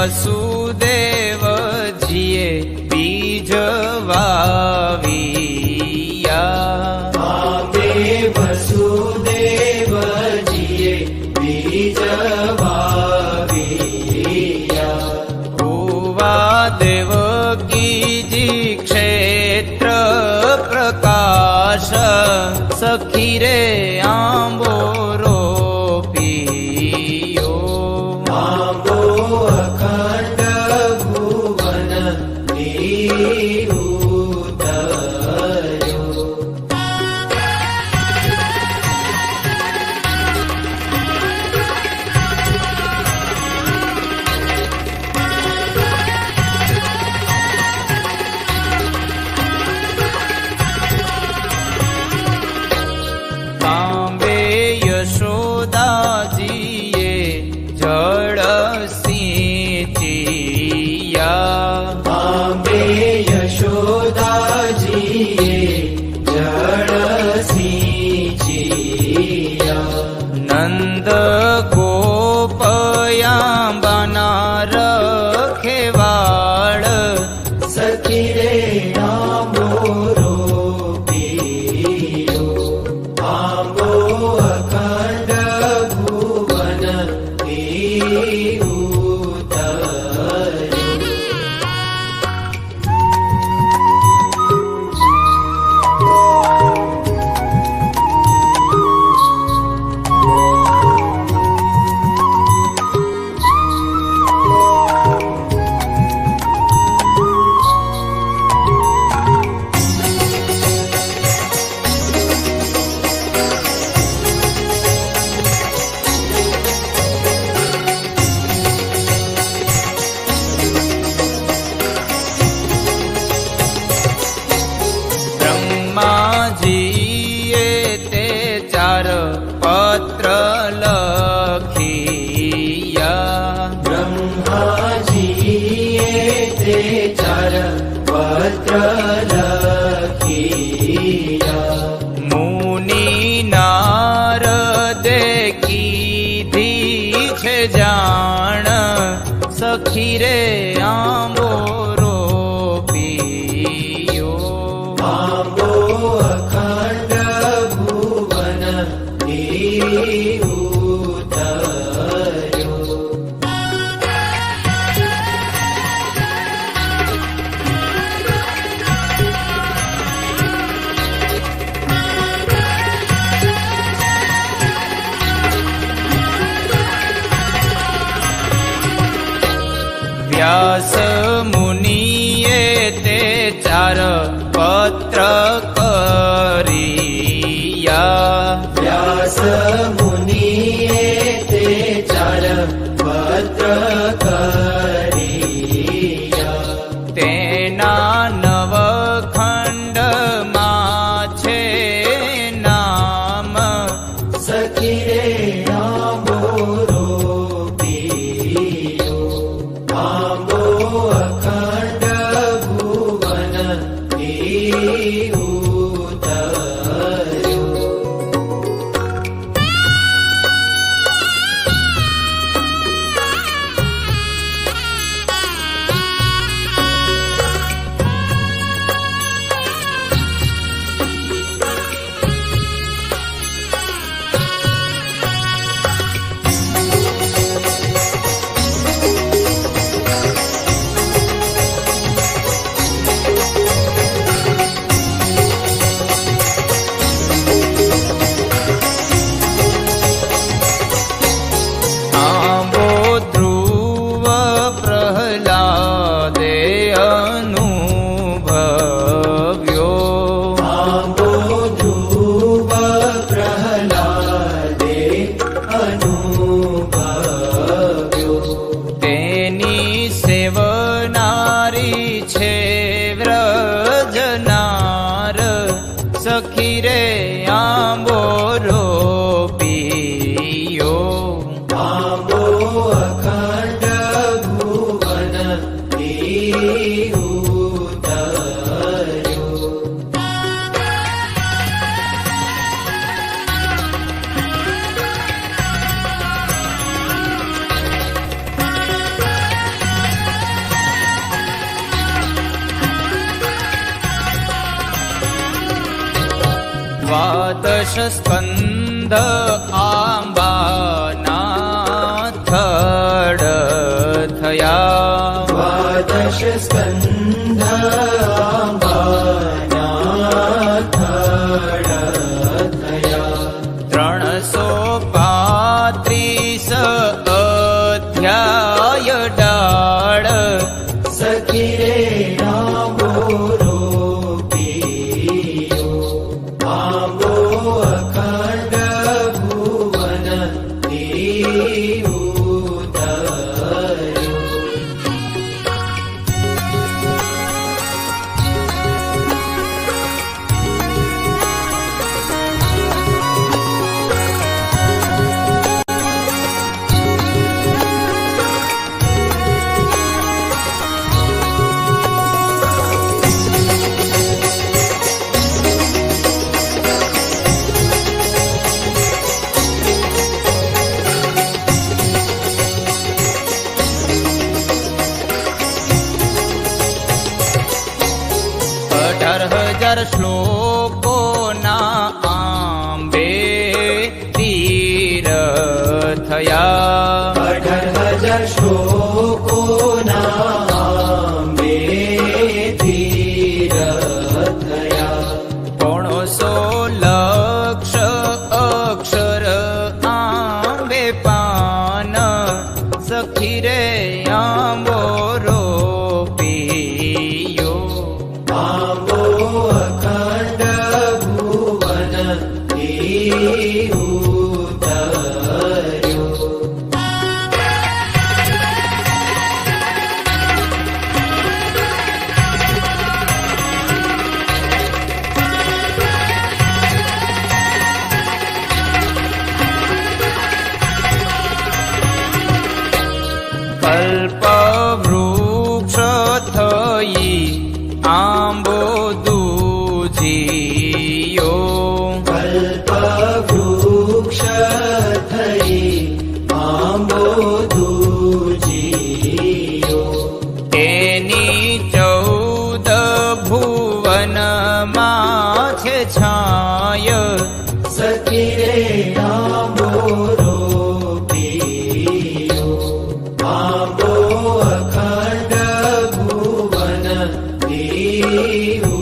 વસુદેવજીએ બીજ વાવ્યા. આંબે વસુદેવજીએ બીજ વાવ્યા. ભુવા દેવકીજી ક્ષેત્ર પ્રકાશ સખી રે આંબો રોપિયો. આંબો અખંડ ભુવન ઉતર્યો. તાંબે યશોદાજીએ જળ સિંચ્યા. આંબે યશોદાજીએ જળ સિંચ્યા. નંદ ગોપયાંબાના રખેવાળ સખી રે આંબો રોપિયો. આંબો અખંડ ભુવન ઉતર્યો. બ્રહ્માજીએ તે ચાર પત્ર લખિયા. બ્રહ્માજીએ તે ચાર પત્ર લખિયા. મુનિ નારદે કીધી છે જાણ સખી રે આંબો રોપિયો. આંબો અખંડ ભુવન ઉતર્યો. વ્યાસ મુનિએ તે ચાર પત્ર કર્યા. વ્યાસ મુનિએ તે ચાર પત્ર કર્યા. તેના નવખંડમાં છે નામ સખી રે આંબો રોપિયો. આંબો અખંડ ભુવન ઉતર્યો. દ્વાદશ સ્કંદ આંબાના થડ થયા દ્વાદશ સ્કંધ આંબાના થડ થયા 335 અધ્યાય ડાળ સખી રે આંબો રોપિયો આંબો અખંડ ભુવન ઉતર્યો શ્લોકોના આંબે તીર થયા 18,000 શ્લોકોના આંબે તીર થયા 300 લક્ષ અક્ષર આંબે પાન સખી રે આંબો રોપિયો આંબો અખંડ ભુવન ઉતર્યો કલ્પવૃક્ષ થઈ આંબો દૂજીયો કલ્પવૃક્ષ થઈ આંબો દૂજીયો તેની 14 ભુવનમાં છે છાય સખી રે આંબો રોપિયો આંબો અખંડ ભુવન ઉતર્યો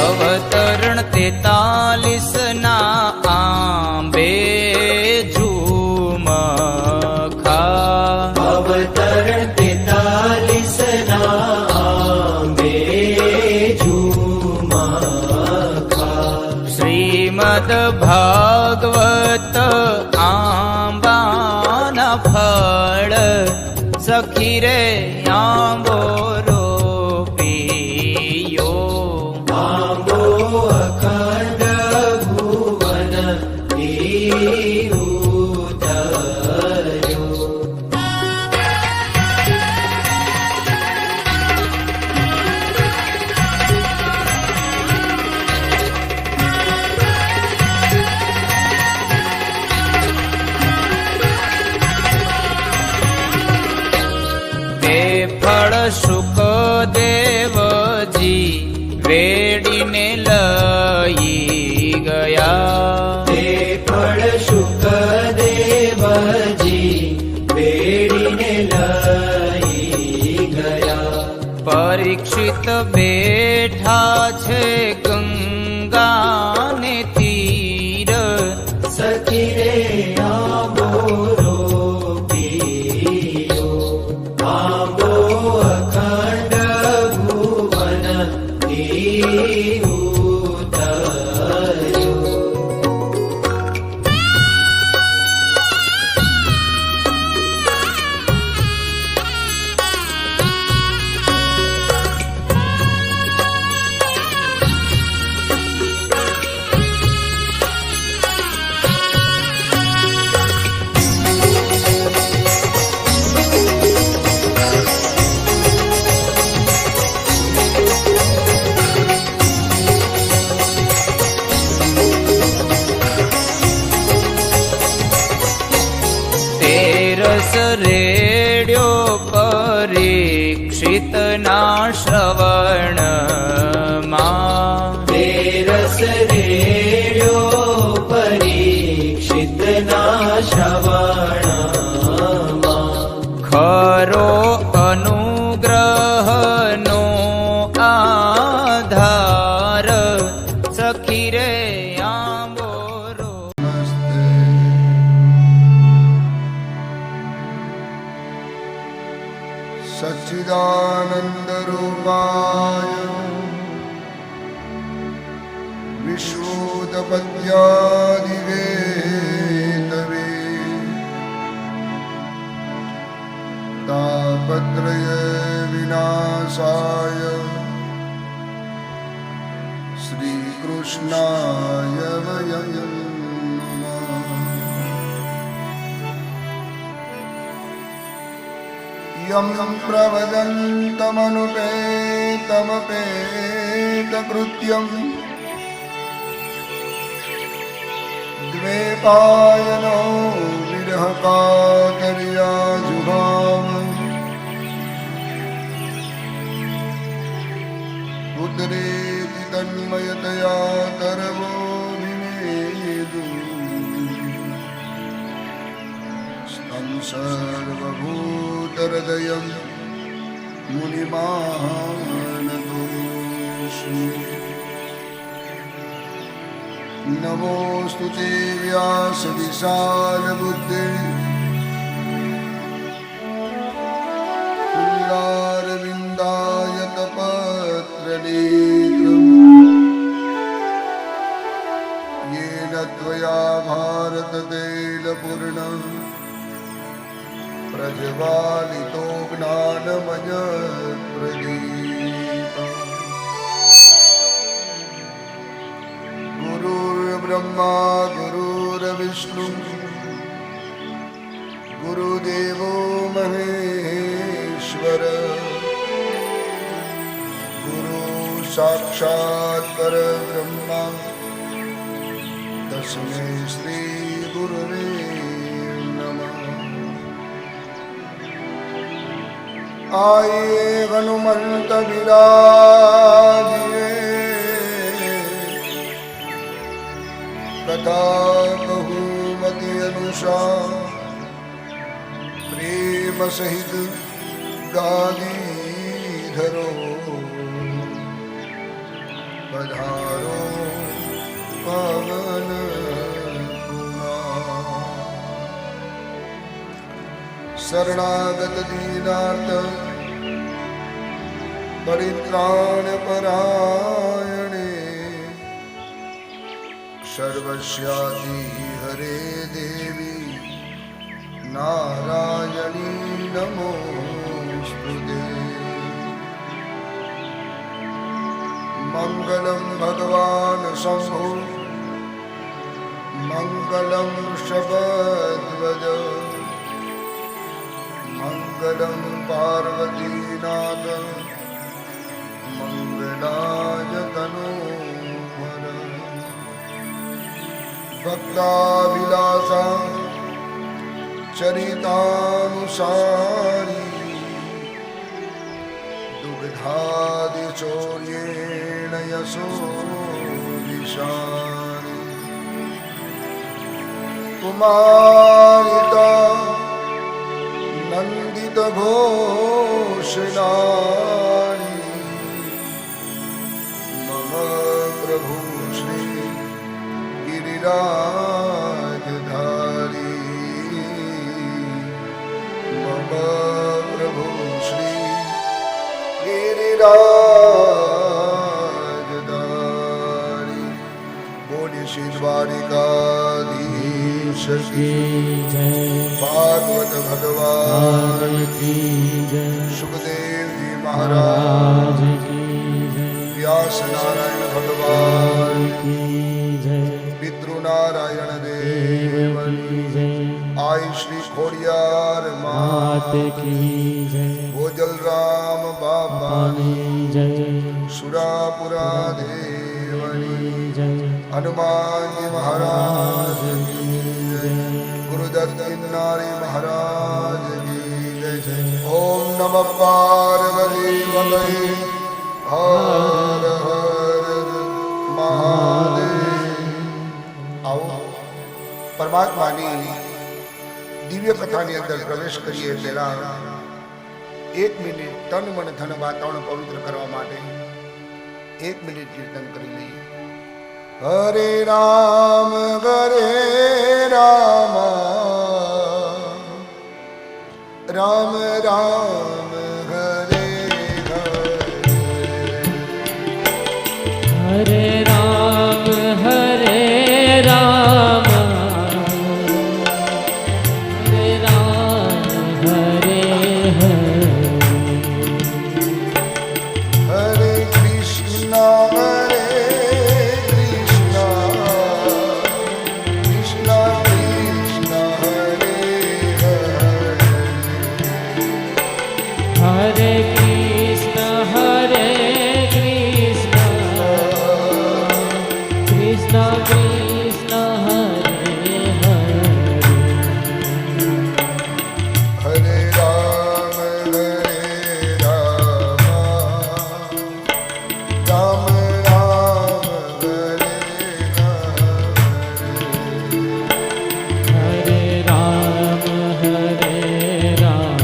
અવતરણ 43 ના આંબે ઝુમખા અવતરણ 43 ના આંબે ઝુમખા શ્રીમદ ભાગવત આંબાના ફળ સખી રે આંબો રોપિયો આંબો અખંડ ભુવન ઉતર્યો તે ફળ શુકદેવજી વેડીને લઈ ગયા તે ફળ શુકદેવજી વેડીને લઈ ગયા પરીક્ષિત બેઠા છે ગંગાને તીર સખી રે આંબો રોપિયો ઈ ઉતર્યો. તેરસ રેડ્યો પરીક્ષિતના શ્રવણમાં. તેરસ રેડ્યો પરીક્ષિતના શ્રવણમાં. ખરો અનુગ્રહનો આધાર સખી રે આંબોરો. सच्चिदानन्दरूपाय विश्वोदपत्यादिवेतवे तापत्रय विनाशाय श्रीकृष्णाय वयं नमः. यं प्रवदन्तमनुपेतमपेतकृत्यम् द्वैपायनो विरहकातर्याजुहाव. पुत्रेति तन्मयतया तरवो विनेदु. तं सर्वभूतहृदयं मुनिमानतोऽस्मि. नमोऽस्तु ते व्यासविशालबुद्धे तुल्लारविन्दायतपत्रनेत्रम्. येन त्वया भारततैलपूर्णं प्रज्वालितो ज्ञानमयप्रदीपम्. गुरुर्ब्रह्मा गुरुर्विष्णु गुरुदेवो महेश्वर. गुरु साक्षात् परब्रह्म तस्मै श्री गुरुवे नमः. आये हनुमंत विराजिए कथा बहुमति अनुसार प्रेम सहित गादी धरो. पधारो पवन कुमार. शरणागत दीनार्थ परित्राण परायणे सर्वस्याति हरे देवी नारायणी नमोस्तुते. मंगलम भगवान शंभो मंगलम वृषभध्वज मंगलम पार्वतीनाथ मंगलाय तनूहर. भक्ताभिलाषा चरितानुसारी दुग्धादिचौर्येण यशो विशारी. कुमारिता नन्दितघोषणारी मम प्रभु श्री गिरिराजधारी. मम प्रभु श्री गिरिराजधारी. श्री द्वारिकाधीश की जय भागवत भगवान की जय सुखदेव जी महाराज की जय व्यास नारायण भगवान की जय पितृ नारायण देव की जय आई श्री खोड़ियार मात मात की जय भोजल राम बाबा पानी जय सुरापुरा देवनी जय हनुमान जी महाराज की जय गुरुदत्त नारी महाराज की जय ओम नमः पार्वती पतये हर हर महादेव। आओ परमात्माની દિવ્ય કથાની અંદર પ્રવેશ કરીએ પહેલા 1 મિનિટ તન મન ધન વાતાવરણ પવિત્ર કરવા માટે 1 મિનિટ કીર્તન કરી લઈએ। હરે રામ રામ રામ હરે हरे राम हरे राम हरे राम हरे हरे कृष्णा कृष्णा कृष्णा हरे हरे कृष्ण हरे कृष्ण कृष्ण कृष्ण हरे हरे राम राम राम हरे हरे राम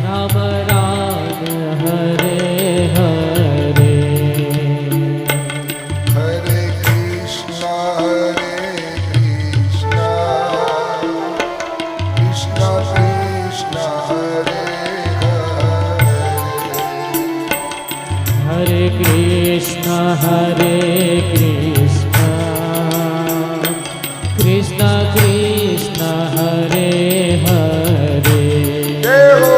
राम राम हरे हरे हरे कृष्णा कृष्णा कृष्णा हरे हरे कृष्ण हरे कृष्ण कृष्ण कृष्ण हरे हरे जय हो।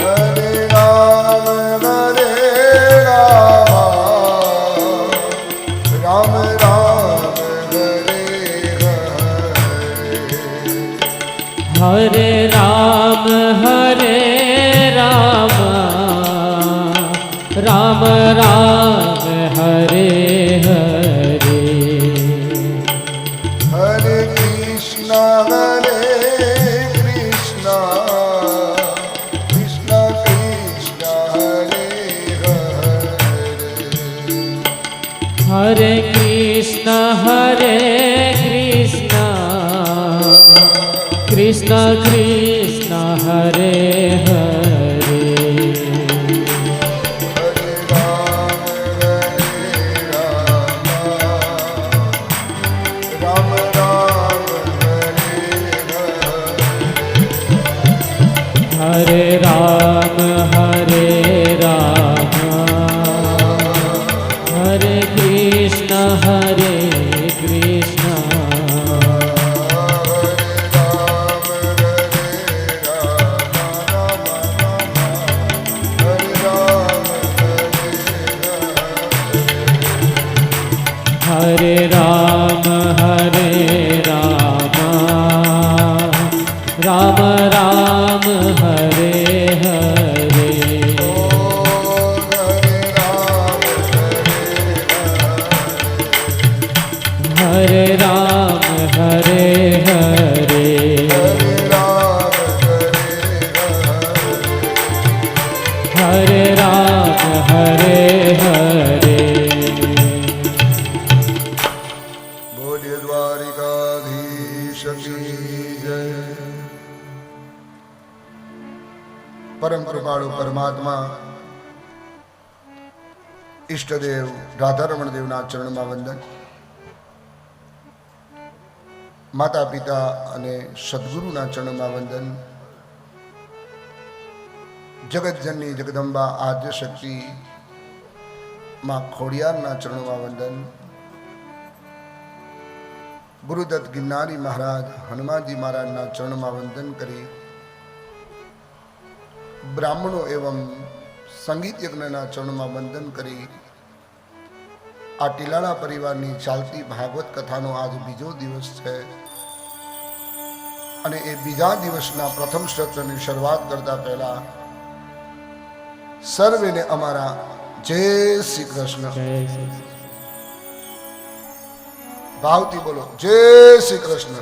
हरे राम राम राम हरे हरे राम राम राम हरे हरे हरे कृष्णा कृष्णा कृष्णा हरे हरे कृष्ण हरे कृष्ण कृष्ण कृष्ण हरे हरे हरे राम राम राम हरे राम हरे कृष्ण हरे कृष्ण हरे राम राम राम हरे हरे હરે રામ હરે હરે. બોલીએ દ્વારિકાધીશ કી જય. પરમ કૃપાળુ પરમાત્મા ઈષ્ટદેવ રાધારમણ દેવના ચરણમાં વંદન. માતા પિતા અને સદગુરુના ચરણમાં વંદન. જગતજનની જગદંબા આદ્ય શક્તિ માં ખોડિયારના ચરણમાં વંદન. ગુરુદત્ત ગિરનારી મહારાજ હનુમાનજી મહારાજના ચરણમાં વંદન કરી બ્રાહ્મણો એવં સંગીત યજ્ઞના ચરણમાં વંદન કરી આ ટીલાળા પરિવારની ચાલતી ભાગવત કથાનો આજ બીજો દિવસ છે અને એ બીજા દિવસના પ્રથમ સત્રની શરૂઆત કરતા પહેલા સર્વેને અમારા જય શ્રી કૃષ્ણ ભાવથી બોલો જય શ્રી કૃષ્ણ.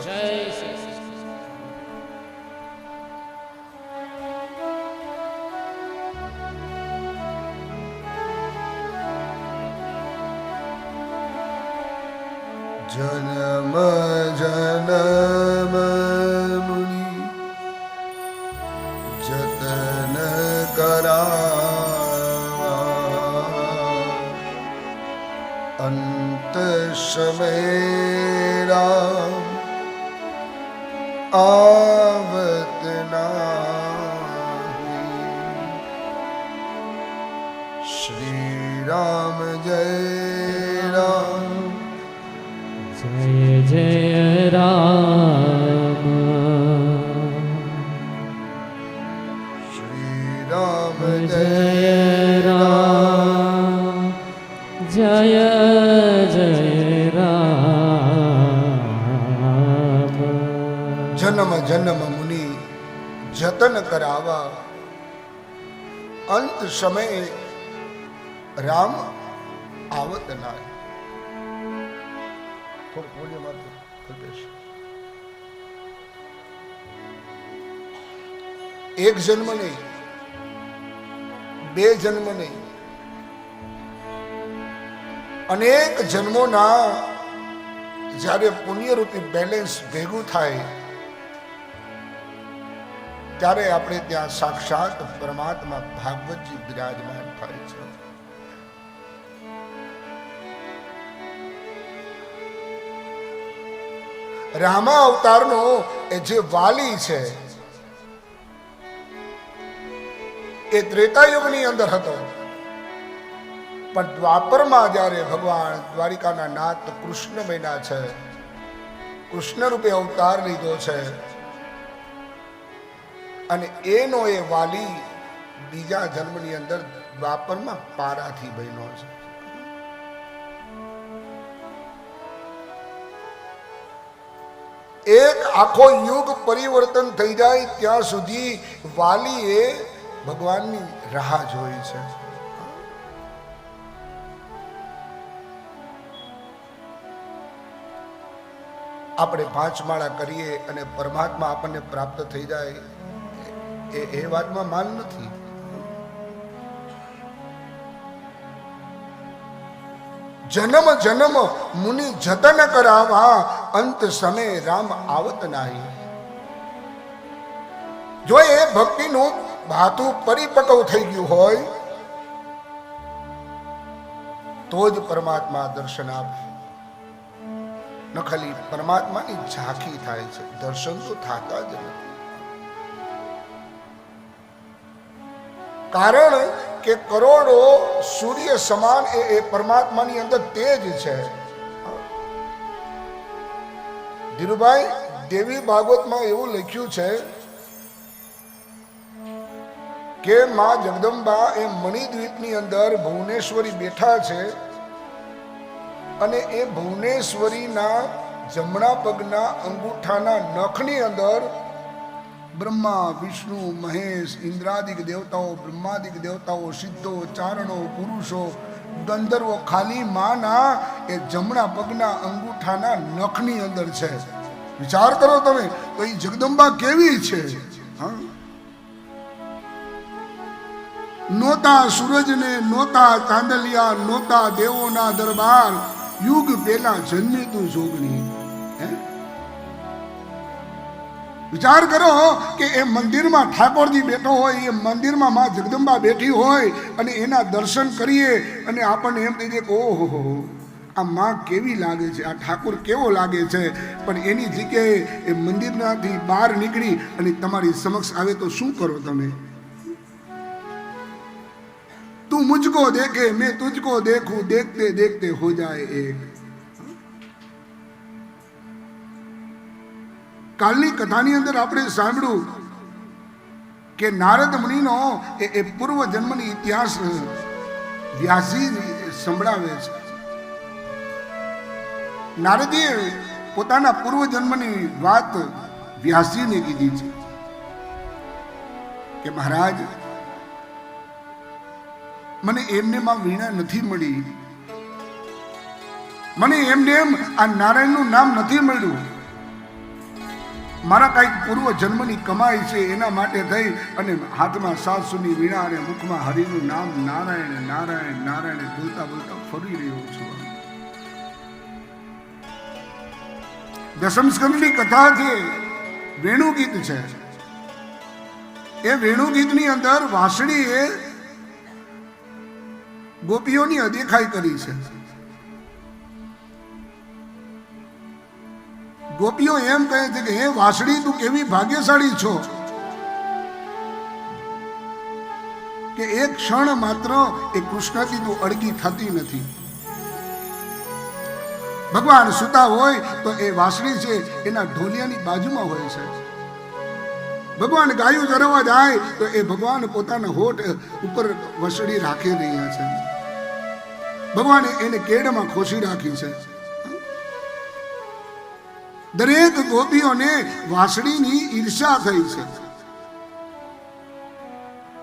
જન્મ જન્મ મુનિ જતન કરાવા અંત સમય રામ આવત નાહી. શ્રી રામ જય રામ જય જય રામ. શ્રી રામ જય રામ જય જય રામ. જન્મ જન્મ મુનિ જતન કરાવા અંત સમય રામ આવત ના. થોડું બોલ્યો માત્ર કલ્પેશ. એક જન્મ નહીં, બે જન્મ નહીં, અનેક જન્મોના જ્યારે પુણ્યરૂપી બેલેન્સ ભેગું થાય ત્યારે આપણે ત્યાં સાક્ષાત પરમાત્મા ભાગવતજી બિરાજમાન થાય છે. રામા અવતારનો એ જે વાલી છે એ ત્રેતાયુગની અંદર હતો, પણ દ્વાપરમાં જ્યારે ભગવાન દ્વારિકાના નાથ કૃષ્ણ બન્યા છે, કૃષ્ણ રૂપે અવતાર લીધો છે અને એનો એ વાલી બીજા જન્મની અંદર દ્વાપરમાં પારાથી બન્યો છે. એક આખો યુગ પરિવર્તન થઈ જાય ત્યાં સુધી વાલી એ ભગવાનની રાહ જોઈ છે. આપણે પાંચ માળા કરીએ અને પરમાત્મા આપણને પ્રાપ્ત થઈ જાય એ વાતમાં માન નથી. જન્મ જન્મ મુનિ જતન કરાવા અંત સમય રામ આવત નાહી. જો એ ભક્તિનું ભાતું પરિપક્વ થઈ ગયું હોય તો જ પરમાત્મા દર્શન આપે. ન ખાલી પરમાત્માની ઝાંખી થાય છે, દર્શન તો થતા જ નથી. કારણ કે કરોડો સૂર્ય સમાન એ પરમાત્માની અંદર તેજ છે. ધીરુભાઈ દેવી ભાગવતમાં એવું લખ્યું છે કે માં જગદંબા એ મણિદ્વીપની અંદર ભુવનેશ્વરી બેઠા છે અને એ ભુવનેશ્વરીના જમણા પગના અંગૂઠાના નખની અંદર બ્રહ્મા વિષ્ણુ મહેશ ઇન્દ્રાદિક દેવતાઓ બ્રહ્માદિક દેવતાઓ સિદ્ધો ચારણો પુરુષો ગંધર્વો ખાલી માના એ જમણા પગના અંગૂઠાના નખની અંદર છે. વિચાર કરો તમે તો એ જગદંબા કેવી છે. હા, નોતા સૂરજને, નોતા ચાંદલિયા, નોતા દેવોના દરબાર, યુગ પેલા જન્મી તું જોગણી. વિચાર કરો કે એ મંદિરમાં ઠાકોરજી બેઠો હોય, એ મંદિરમાં માં જગદંબા બેઠી હોય અને એના દર્શન કરીએ અને આપણને એમ થઈ જાય કે ઓહો આ માં કેવી લાગે છે, આ ઠાકોર કેવો લાગે છે. પણ એની જગ્યાએ એ મંદિરમાંથી બહાર નીકળી અને તમારી સમક્ષ આવે તો શું કરો તમે? તું મુझको देखे मैं तुझको देखूं, देखते देखते हो जाए एक. કાલની કથાની અંદર આપણે સાંભળ્યું કે નારદ મુનિનો એ પૂર્વ જન્મની ઇતિહાસ વ્યાસજી સંભળાવે છે. નારદજીએ પોતાના પૂર્વ જન્મની વાત વ્યાસજીને કીધી છે કે મહારાજ, મને એમને માં વીણા નથી મળી, મને એમને એમ આ નારાયણનું નામ નથી મળ્યું. મારા કઈક પૂર્વ જન્મની કમાઈ છે, એના માટે થઈ અને હાથમાં સાસુની વીણા અને મુખમાં હરિનું નામ નારાયણ નારાયણ નારાયણ બોલતા બોલતા ફરી રહ્યો છું. દશમ સ્કંદની કથા છે, વેણુ ગીત છે. એ વેણુ ગીતની અંદર વાંસળીએ ગોપીઓની અદેખાઈ કરી છે. ગોપીઓ એમ કહે છે કે હે વાંસળી, તું કેવી ભાગ્યશાળી છો કે એક ક્ષણ માત્ર એ કૃષ્ણથી તું અડગી થતી નથી. ભગવાન સુતા હોય તો એ વાંસળી છે એના ઢોલિયાની બાજુમાં હોય છે. ભગવાન ગાયું ચરવા જાય તો એ ભગવાન પોતાના હોઠ ઉપર વસડી રાખી રહ્યા છે. ભગવાને એને કેડમાં ખોસી રાખી છે. દરેક ગોપીઓને વાંસળીની ઈર્ષા થઈ છે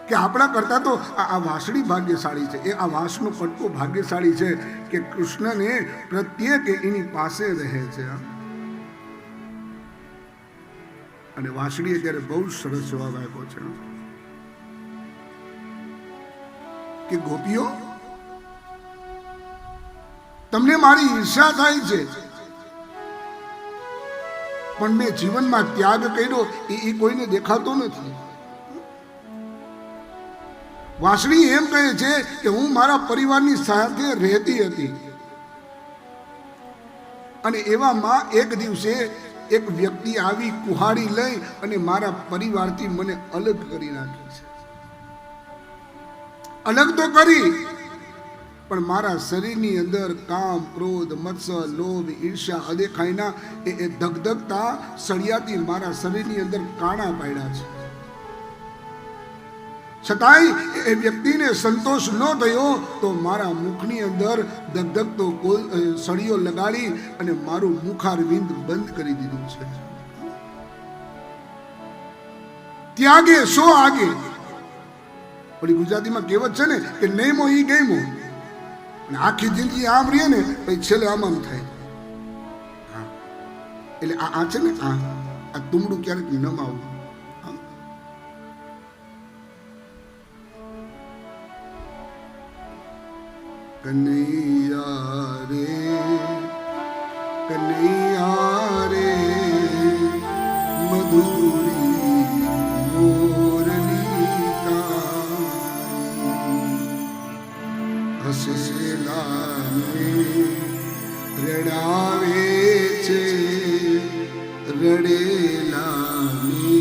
કે આપણા કરતા તો આ વાંસળી ભાગ્યશાળી છે. એ આ વાંસનો પટકો ભાગ્યશાળી છે કે કૃષ્ણને પ્રત્યેક એની પાસે રહે છે. અને વાંસળીએ ત્યારે બહુ સરસ જવાબ આપ્યો છે કે ગોપીઓ, તમને મારી ઈર્ષા થાય છે, પણ મેં જીવનમાં ત્યાગ કર્યો એ કોઈને દેખાતો નથી. વાંસળી એમ કહે છે કે હું મારા પરિવારની સાથે રહેતી હતી અને એવામાં એક દિવસે એક વ્યક્તિ આવી કુહાડી લઈ અને મારા પરિવારથી મને અલગ કરી નાખી છે. અલગ તો કરી, પણ મારા શરીરની અંદર કામ, ક્રોધ, મત્સર, લોભ, ઈર્ષ્યા, અદેખાઈના એ ધગધગતા સળિયાથી મારા શરીરની અંદર કાણા પાડ્યા છે. છતાંય એ વ્યક્તિને સંતોષ ન થયો તો મારા મુખની અંદર ધગધગતો સળિયો લગાડી અને મારું મુખારવિંદ બંધ કરી દીધું છે. ત્યાગે સો આગે. પણ ગુજરાતીમાં કહેવત છે ને કે નહીં મો ઈ ગઈ મો. અને આખી જિંદગી આમ રહીએ ને પછી છેલ્લે આમ થાય. એટલે આ છે ને આ તુમડું ક્યારેક નમાવું. કનૈયા રે મધુરી મોરલી હસેલાને રડાવે છે, રડેલાને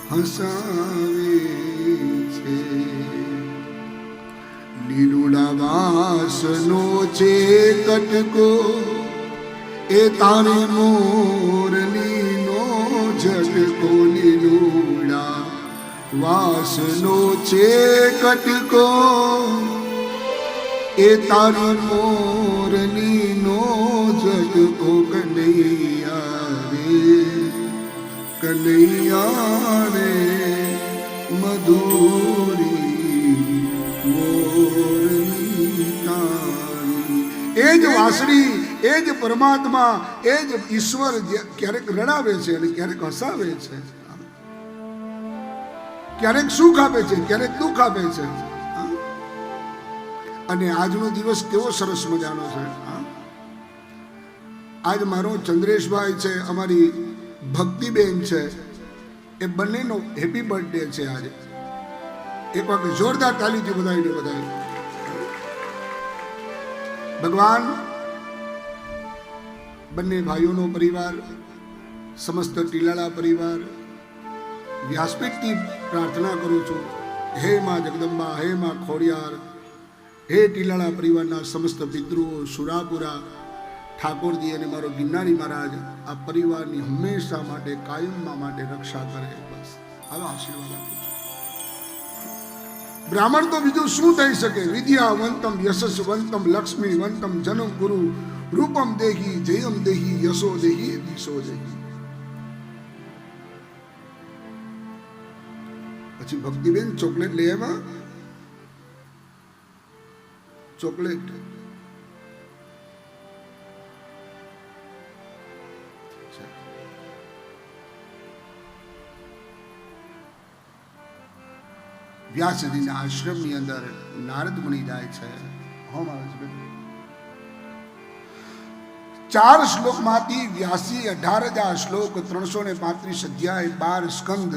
હસાવે છે. લીલુડા વાસનો છે કટકો એ તારી મોરલીનો ઝટકો. લીલુડા વાસનો છે કટકો એ તારી મોરલીનો ઝટકો. કનૈયા રે મધુરી એ જ વાંસળી, એ જ પરમાત્મા, એ જ ઈશ્વર ક્યારેક રડાવે છે અને ક્યારેક હસાવે છે. ક્યારેક સુખ આપે છે, ક્યારેક દુઃખ આપે છે. અને આજનો દિવસ કેવો સરસ મજાનો છે. આજ મારો ચંદ્રેશભાઈ છે, અમારી ભક્તિબેન છે, એ બંનેનો હેપી બર્થડે છે આજે. એક વખત જોરદાર તાલીથી બધાઈને બધાય. ભગવાન બંને ભાઈઓનો પરિવાર, સમસ્ત ટીલાળા પરિવાર, વ્યાસપીઠથી પ્રાર્થના કરું છું, હે માં જગદંબા, હે માં ખોડિયાર, હે ટીલાળા પરિવારના સમસ્ત પિતૃઓ, સુરાપુરા, ઠાકોરજી અને મારો ગિરનારી મહારાજ આ પરિવારની હંમેશા માટે, કાયમમાં માટે રક્ષા કરે. બસ આવા આશીર્વાદ આપું છું. બ્રાહ્મણ તો બીજું શું થઈ શકે? વિદ્યાવંતમ યશસ્વંતમ લક્ષ્મીવંતમ જનમ ગુરુ રૂપમ દેહી જયમ દેહી યશો દેહી દિશો દેહી. પછી ભક્તિબેન ચોકલેટ લઈ આવ્યા. ચોકલેટ વ્યાસજીના આશ્રમની અંદર નારદ મુનિ જાય છે. હોમ આવે છે. 4 શ્લોકમાંથી વ્યાસી 18,000 શ્લોક, 335 અધ્યાય, 12 સ્કંદ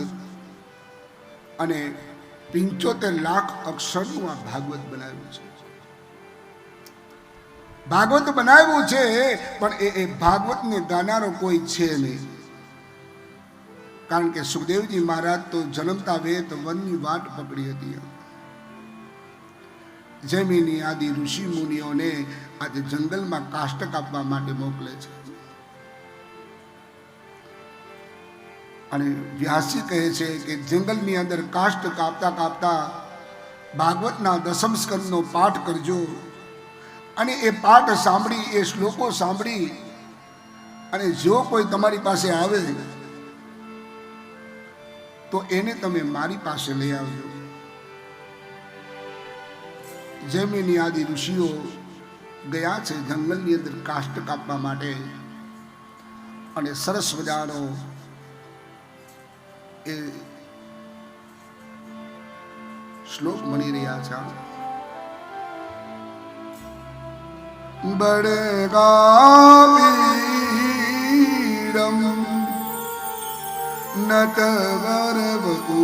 અને 75 લાખ અક્ષરનું આ ભાગવત બનાવ્યું છે. ભાગવત બનાવ્યું છે, પણ એ ભાગવતને ગાનારો કોઈ છે નહીં. કારણ કે સુખદેવજી મહારાજ તો જન્મતા વેત વનની વાટ પકડી હતી. જૈમિની આદિ ઋષિ મુનિઓને આજે જંગલમાં કાષ્ટ કાપવા માટે મોકલે છે. અને વ્યાસજી કહે છે કે જંગલની અંદર કાષ્ટ કાપતા કાપતા ભાગવતના 10મ સ્કંદનો પાઠ કરજો. અને એ પાઠ સાંભળી, એ શ્લોકો સાંભળી અને જો કોઈ તમારી પાસે આવે તો એને તમે મારી પાસે લઈ આવજો. જૈમિની આદિ ઋષિઓ ગયા છે જંગલની અંદર કાષ્ટ કાપવા માટે. અને સરસ મજાનો એ શ્લોક મળી રહ્યા છે. બડગાવીરમ નટવરવપુ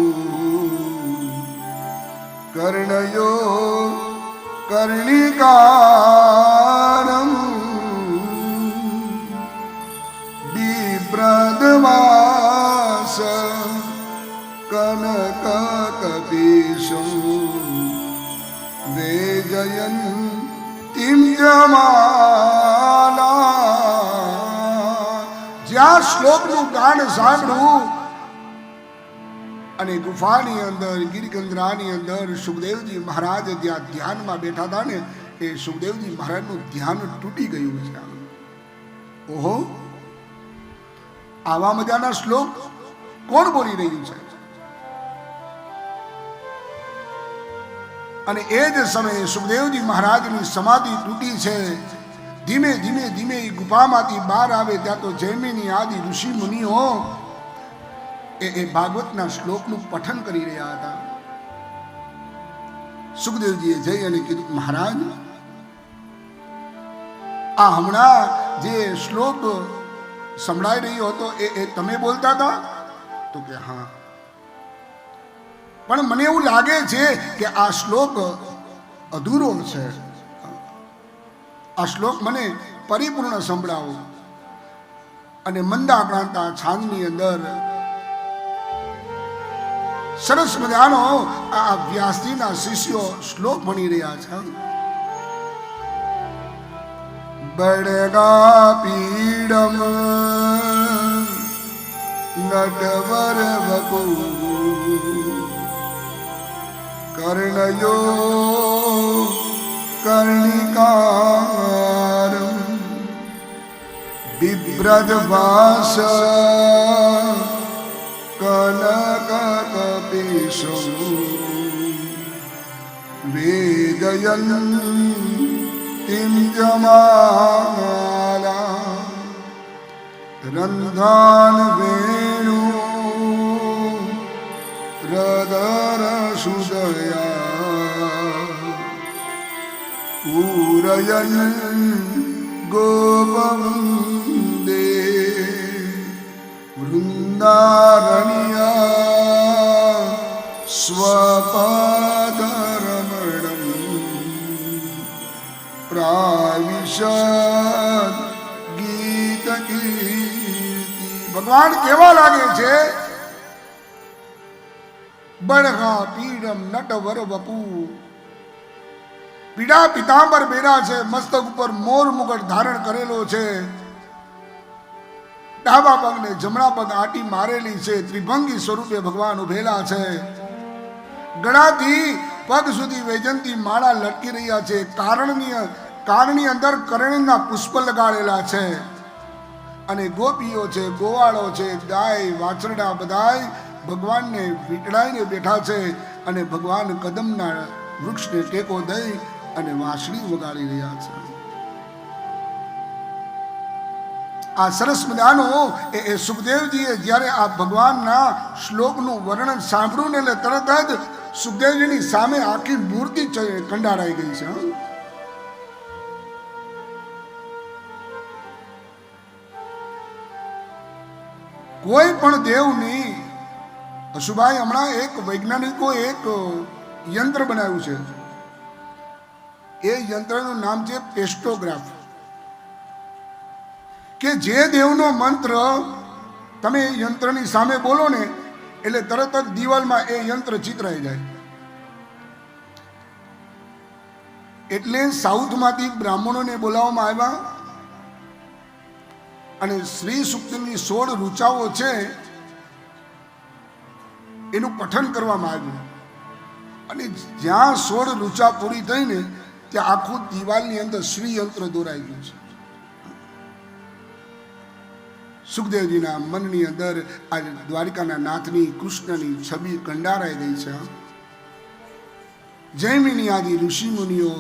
કર્ણયો કર્ણિકારમ બિભ્રદવાસ કનકકપીશમ વેજયન જ્યાં શ્લોકનું ગાન સાંભળ્યું અને ગુફાની અંદર, ગિરગંધરાની અંદર સુખદેવજી મહારાજ જ્યાં ધ્યાનમાં બેઠા હતા ને, એ સુખદેવજી મહારાજનું ધ્યાન તૂટી ગયું છે. ઓહો, આવા મજાના શ્લોક કોણ બોલી રહ્યું છે? અને એ જ સમયે સુખદેવજી મહારાજની સમાધિ તૂટી છે. ધીમે ધીમે ધીમે એ ગુફામાંથી બહાર આવે ત્યાં તો જૈમિની આદિ ઋષિ મુનિઓ એ ભાગવતના શ્લોકનું પઠન કરી રહ્યા હતા. સુખદેવજીએ જઈ અને કીધું, મહારાજ, આ હમણાં જે શ્લોક સંભળાઈ રહ્યો હતો એ તમે બોલતા હતા? તો કે હા, પણ મને એવું લાગે છે કે આ શ્લોક અધૂરો છે. આ શ્લોક મને પરિપૂર્ણ સંભળાવો. અને મંદાક્રાંતા છાંદની અંદર સરસ મજાનો આ વ્યાસજીના શિષ્યો શ્લોક ભણી રહ્યા છે. બડગા પીડમ નટવર વપુ કર્ણયો કર્ણિકારમ બિભ્રદવાસ કનકકપીશમ વેદયન તિંજમાલા રંધાન વેણુ गिरधर सुदया पूरयन् गोपवन्दे वृन्दारण्या स्वपादरमणम् प्राविशत् गीतकीर्ति। भगवान केवा लागे छे? बड़गा पीडम नटवर वपू, पीड़ा पीतांबर बेरा છે, મસ્તક ઉપર મોર મુગટ ધારણ કરેલો છે, ડાબા પગને જમણા પગ આટી મારેલી છે, ત્રિભંગી સ્વરૂપે ભગવાન ઉભેલા છે, ગળાથી પગ સુધી વૈજંતી માળા લટકી રહ્યા છે, કારની અંદર કરણીના પુષ્પ લગાડેલા છે, અને ગોપીઓ છે, ગોવાળો છે, ગાય વાછરડા બધાય ભગવાનને વીંટળાઈને બેઠા છે, અને ભગવાન કદમના વૃક્ષને ટેકો દઈ અને વાંસળી વગાડી રહ્યા છે. આ સરસ મજાનો એ સુખદેવજીએ જ્યારે આ ભગવાનના શ્લોકનું વર્ણન સાંભળ્યું ને એટલે તરત જ સુખદેવજીની સામે આખી મૂર્તિ કંડારાઈ ગઈ છે. કોઈ પણ દેવની અશુભાઈ હમણાં એક વૈજ્ઞાનિકો એક યંત્ર બનાવ્યું છે. એ યંત્રનું નામ છે પેસ્ટોગ્રાફ. કે જે દેવનો મંત્ર તમે યંત્રની સામે બોલો ને એટલે તરત જ દિવાલમાં એ યંત્ર ચિતરાઈ જાય. એટલે સાઉથમાંથી બ્રાહ્મણોને બોલાવવામાં આવ્યા અને શ્રી સૂક્તની 16 ઋચાઓ છે એનું પઠન કરવામાં આવ્યું. અને જ્યાં 16 ઋચા પૂરી થઈને ત્યાં આખું દિવાલની અંદર શ્રી યંત્ર દોરાઈ ગયું છે. સુખદેવજીના મનની અંદર આ દ્વારિકાના નાથની કૃષ્ણની છબી કંડારાઈ ગઈ છે. જૈમિની આદિ ઋષિ મુનિઓ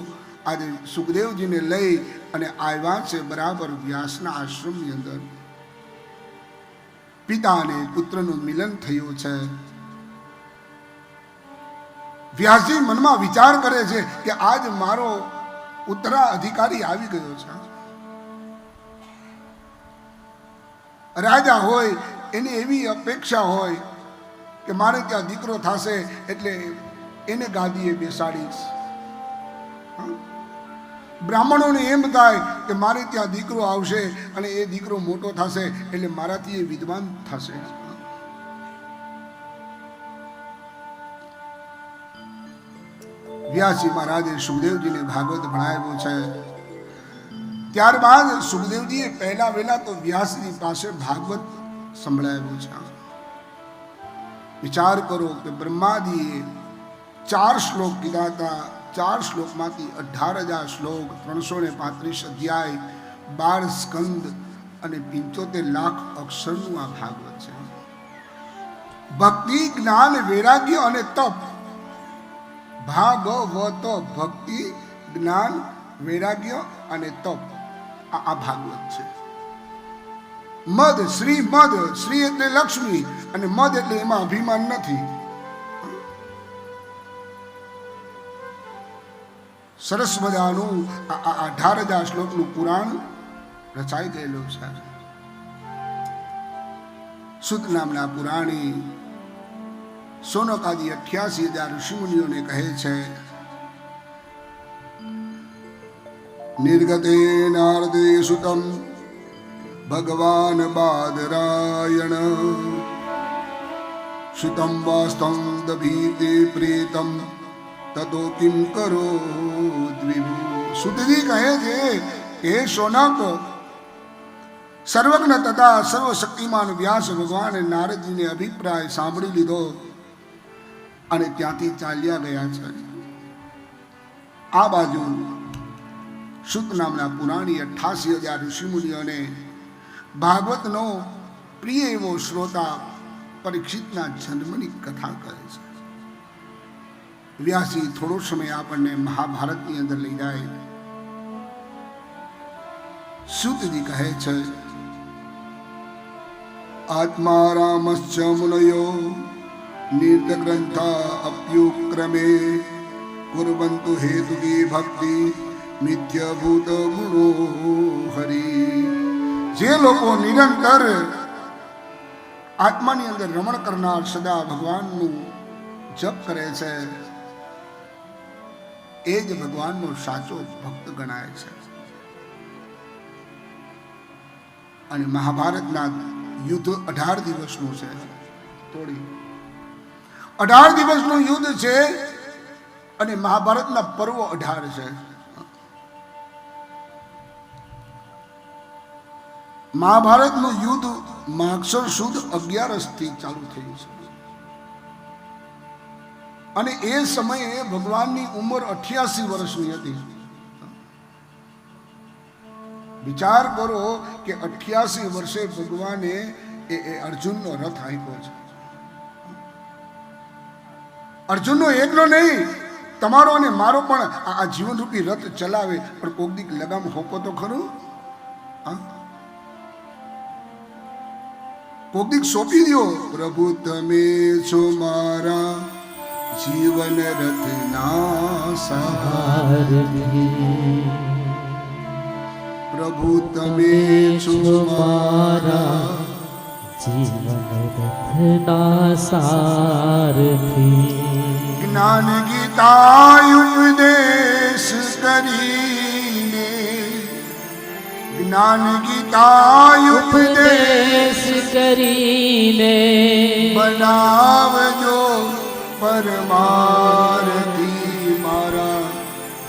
આજે સુખદેવજીને લઈ અને આવ્યા છે બરાબર વ્યાસના આશ્રમની અંદર. પિતા અને પુત્રનું મિલન થયું છે. વ્યાસજી મનમાં વિચાર કરે છે કે આજ મારો ઉત્તરાધિકારી આવી ગયો છે. રાજા હોય એની એવી અપેક્ષા હોય કે મારે ત્યાં દીકરો થશે એટલે એને ગાદીએ બેસાડીશ. બ્રાહ્મણોને એમ થાય કે મારે ત્યાં દીકરો આવશે અને એ દીકરો મોટો થશે એટલે મારાથી એ વિદ્વાન થશે. વ્યાસજી મહારાજે સુખદેવજીને ભાગવત ભણાવ્યું છે. ત્યારબાદ સુખદેવજીએ પહેલા વહેલા તો વ્યાસજી પાસે ભાગવત સંભળાવ્યું છે. વિચાર કરો કે બ્રહ્માજીએ 4 શ્લોક કીધા હતા. 4 શ્લોકમાંથી 18,000 શ્લોક, 335 અધ્યાય, 12 સ્કંદ અને 75 લાખ અક્ષરનું આ ભાગવત છે. ભક્તિ, જ્ઞાન, વૈરાગ્ય અને તપ. ભાગવત ભક્તિ, જ્ઞાન, વૈરાગ્ય અને તપ આ ભાગવત છે. મદ, શ્રી મદ, શ્રી એટલે લક્ષ્મી અને મદ એટલે એમાં અભિમાન નથી. સરસ મજાનું આ 18,000 શ્લોકનું પુરાણ રચાઈ ગયેલું છે. સુત નામના પુરાણી સોનકાદી 88,000 ઋષિમુનિઓને કહે છે, નિર્ગતે નારદે સુતમ ભગવાન બાદરાયણ સુતમ વાસ્તમ દભીતે પ્રેતમ તતો કિમ કરો દ્વિભુ. સુતજી કહે છે હે શૌનક, સર્વજ્ઞ તથા સર્વશક્તિમાન વ્યાસ ભગવાને નારદજીને અભિપ્રાય સાંભળી લીધો અને ત્યાંથી ચાલ્યા ગયા છે. આ બાજુ સુત નામના પુરાણી 88,000 ઋષિમુનિઓને ભાગવતનો પ્રિય એવો શ્રોતા પરીક્ષિતના જન્મની કથા કહે છે. વ્યાસજી થોડો સમય આપણને મહાભારતની અંદર લઈ જાય. સુતજી કહે છે, આત્મા રામશ્ચ મુનયો निर्ग्रंथा अप्युक्रमे कुर्वन्तु हेतुकी भक्ति मिथ्याभूत गुणो हरि। જે લોકો નિરંતર આત્માની અંદર રમણ કરનાર સદા ભગવાનનું જપ કરે છે એ જ ભગવાનનો સાચો ભક્ત ગણાય છે. અને મહાભારતના યુદ્ધ 18 દિવસનું છે. તોડી 18 દિવસનું યુદ્ધ છે અને મહાભારતના પર્વ 18 છે. મહાભારતનું યુદ્ધ માગસર સુદ 11 થી ચાલુ થયું છે અને એ સમયે ભગવાનની ઉંમર 88 વર્ષની હતી. વિચાર કરો કે 88 વર્ષે ભગવાને એ અર્જુનનો રથ આંક્યો છે. અર્જુનનો એકલો નહીં, તમારો અને મારો પણ આ જીવનરૂપી રથ ચલાવે, પણ કોક દીક લગામ હોપો તો ખરું. કોક દીક સોંપી દો. પ્રભુ તમે છો મારા જીવન રથના સારથી, પ્રભુ તમે છો મારા જીવન રથના સારથી. જ્ઞાન ગીતા ઉપદેશ કરીને, જ્ઞાન ગીતા ઉપદેશ કરીને બનાવજો પરમારથી મારા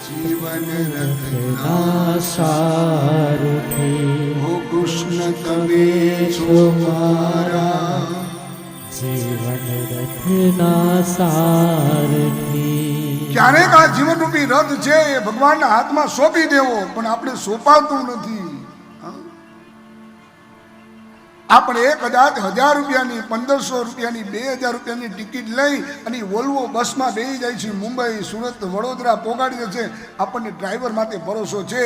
જીવન રથના સારથી. હો કૃષ્ણ તમે છો મારા જીવન રથના સારથી. ક્યારેક આ જીવનરૂપી રથ છે એ ભગવાનના હાથમાં સોંપી દેવો, પણ આપણે સોંપાતું નથી. આપણે કદાચ 1000 રૂપિયાની, 1500 રૂપિયાની, 2000 રૂપિયાની ટિકિટ લઈ અને વોલ્વો બસમાં બેસી જાય છે, મુંબઈ, સુરત, વડોદરા પોગાડી દે છે. આપણને ડ્રાઈવર માટે ભરોસો છે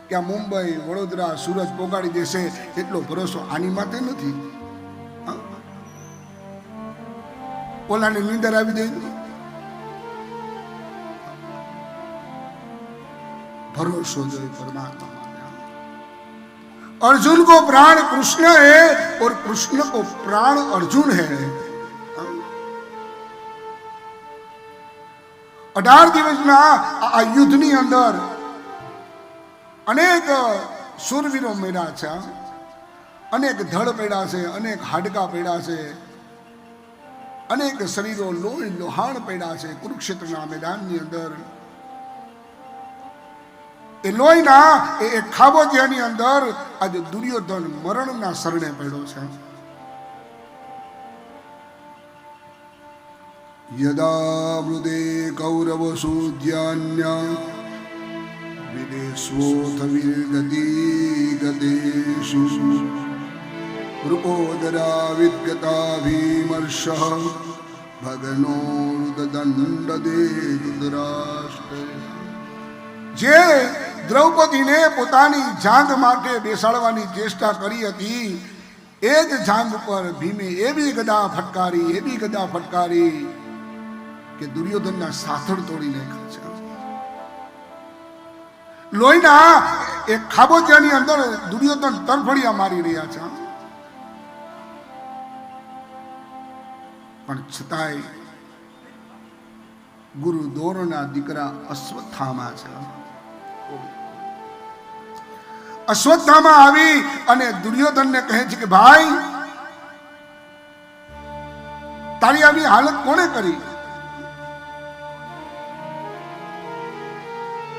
કે આ મુંબઈ, વડોદરા, સુરત પોગાડી દેશે, એટલો ભરોસો આની માટે નથી. ઓલાને નીંદર આવી દે, भरोसो जो परमात्मा में। अर्जुन को प्राण कृष्ण है और कृष्ण को प्राण अर्जुन है। 18 દિવસના આ યુદ્ધની અંદર અનેક શૂરવીરો મેળા છે, અનેક ધડ પડ્યા છે, અનેક હાડકા પડ્યા છે, અનેક શરીરો લોહી લોહાણ પડ્યા છે કુરુક્ષેત્રના મેદાનની અંદર। એ લોહીના એ ખાબોચિયાની અંદર આજે દુર્યોધન મરણના શરણે પડ્યો છે। यदा मृदे कौरवसूद्यान्या विदेशोऽथ विर्गति गतेषु रूपोदरा विद्गता भीमर्षः भगनोरुददण्डदे धृतराष्ट्र। જે દ્રૌપદીને પોતાની જાંગ માટે બેસાડવાની ચેષ્ટા કરી હતી, એ જ જાંગ પર ભીમે એવી ગદા ફટકારી કે દુર્યોધનના સાથળ તોડી નાખ્યા છે। લોહીના એક ખાબોચિયાની અંદર દુર્યોધન તરફડિયા મારી રહ્યા છે, પણ છતાંય ગુરુ દોરના દીકરા અશ્વત્થામા છે। અશ્વત્થામા આવી અને દુર્યોધનને કહે છે કે ભાઈ, તારી આવી હાલત કોણે કરી?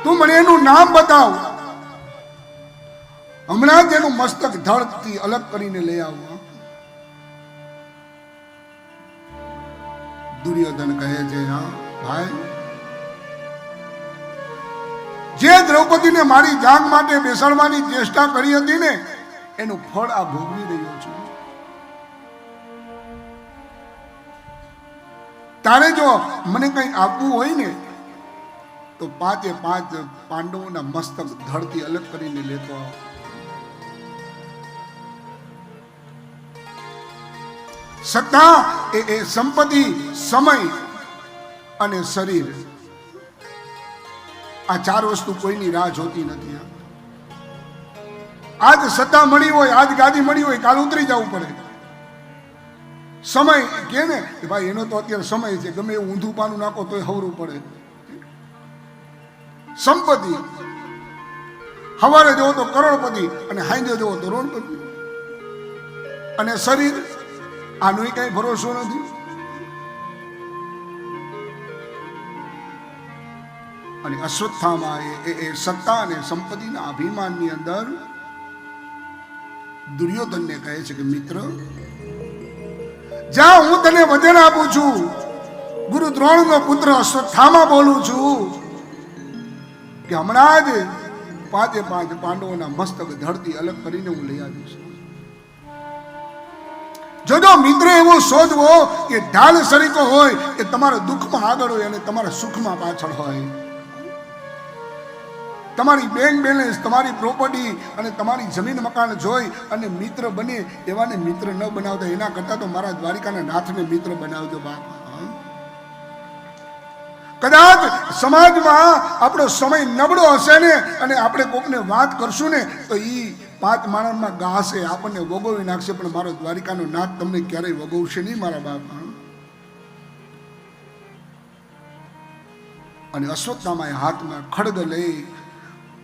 તું મને એનું નામ બતાવ, હમણાં જ એનું મસ્તક ધડથી અલગ કરીને લઈ આવો। દુર્યોધન કહે છે, હા ભાઈ, જે દ્રૌપદીને મારી જાંગ માટે બેસાડવાની ચેષ્ટા કરી હતી ને, એનું ફળ આ ભોગવી રહ્યો છું। તારે જો મને કંઈ આપવું હોય ને, તો 5 પાંડવોના મસ્તક ધડથી અલગ કરીને લેતો આવ। સત્તા એ સંપત્તિ, સમય અને શરીર, આ ચાર વસ્તુ કોઈની રાહ જોતી નથી. આજ સત્તા મળી હોય, આજ ગાદી મળી હોય, કાલ ઉતરી જવું પડે. સમય કે ને કે ભાઈ એનો તો અત્યારે સમય છે, ગમે એવું ઊંધું પાનું નાખો તોય હવરું પડે. સંપત્તિ, સવારે જવો તો કરોડપતિ અને સાંજે જવો તો રોડપતિ. અને શરીર, આનો કઈ ભરોસો નથી. અને અશ્વત્થામા એ સત્તા અને સંપત્તિના અભિમાનની અંદર દુર્યોધનને કહે છે કે મિત્ર, જા, હું તને વચન આપું છું, ગુરુ દ્રોણનો પુત્ર અશ્વત્થામા બોલું છું કે હમણાં જ 5 પાંડવોના મસ્તક ધરતી અલગ કરીને હું લઈ આવીશ. જો મિત્ર એવો શોધવો કે ઢાલ સરીકો હોય, એ તમારા દુઃખમાં આગળ હોય અને તમારા સુખમાં પાછળ હોય. તમારી બેંક બેલેન્સ, તમારી પ્રોપર્ટી અને તમારી જમીન મકાન જોઈ અને મિત્ર બને એવાને મિત્ર ન બનાવતા, એના કરતા તો મારા દ્વારિકાના નાથને મિત્ર બનાવજો બાપ. કદાચ સમાજમાં આપણો સમય નબળો હશે ને અને આપણે કોકને વાત કરશું ને તો એ 5 માણસમાં ગાશે, આપણને વગોવી નાખશે, પણ મારો દ્વારિકાનો નાથ તમને ક્યારેય વગોવશે નહીં મારા બાપ. અને અશ્વત્થામાએ હાથમાં ખડગ લઈ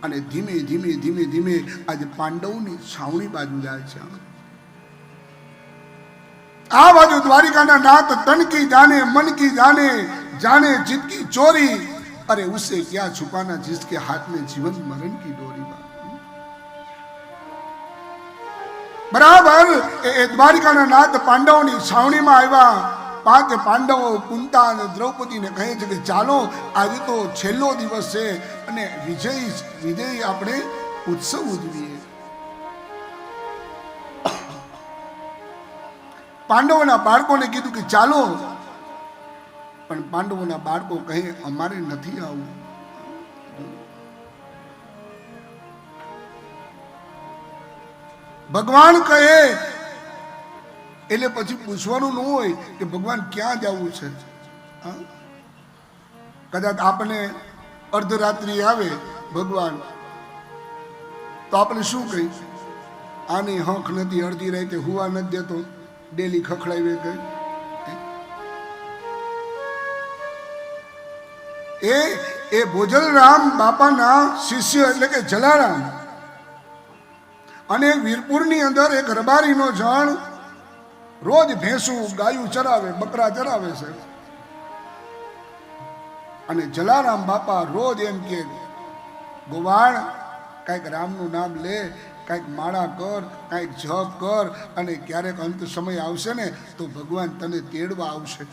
અને ધીમે ધીમે ધીમે ધીમે આજે પાંડવોની છાવણી બાજુ જાય છે. આ બાજુ દ્વારિકાના નાથ તન કી જાને મન કી જાને, जाने जिनकी चोरी, अरे उससे क्या छुपाना जिसके हाथ में जीवन मरण की डोरी. बराबर એ દ્વારિકાના નાથ પાંડવોની છાવણીમાં આવ્યા. 5 પાંડવો કુંતા અને દ્રૌપદીને કહે છે કે ચાલો, આજે તો છેલ્લો દિવસ છે અને વિજય આપણે ઉત્સવ ઉજવીએ. પાંડવોના બાળકોને કીધું કે ચાલો, પણ પાંડવોના બાળકો કહે અમારે નથી આવવું. ભગવાન કહે એટલે પછી પૂછવાનું ન હોય કે ભગવાન ક્યાં જવું છે. કદાચ આપણે અર્ધરાત્રિ આવે ભગવાન તો આપણે શું કહી, આની હંખ નથી, અડધી રાતે હુવા નથી દેતો, ડેલી ખખડાવી ગઈ. એ ભોજલરામ બાપાના શિષ્ય એટલે કે જલારામ, અને વીરપુરની અંદર એક રબારીનો જણ રોજ ભેંસું ગાયું ચરાવે, બકરા ચરાવે છે. અને જલારામ બાપા રોજ એમ કે ગોવાળ કાંઈક રામનું નામ લે, કાંઈક માળા કર, કાંઈક જપ કર, અને ક્યારેક અંત સમય આવશે ને તો ભગવાન તને તેડવા આવશે.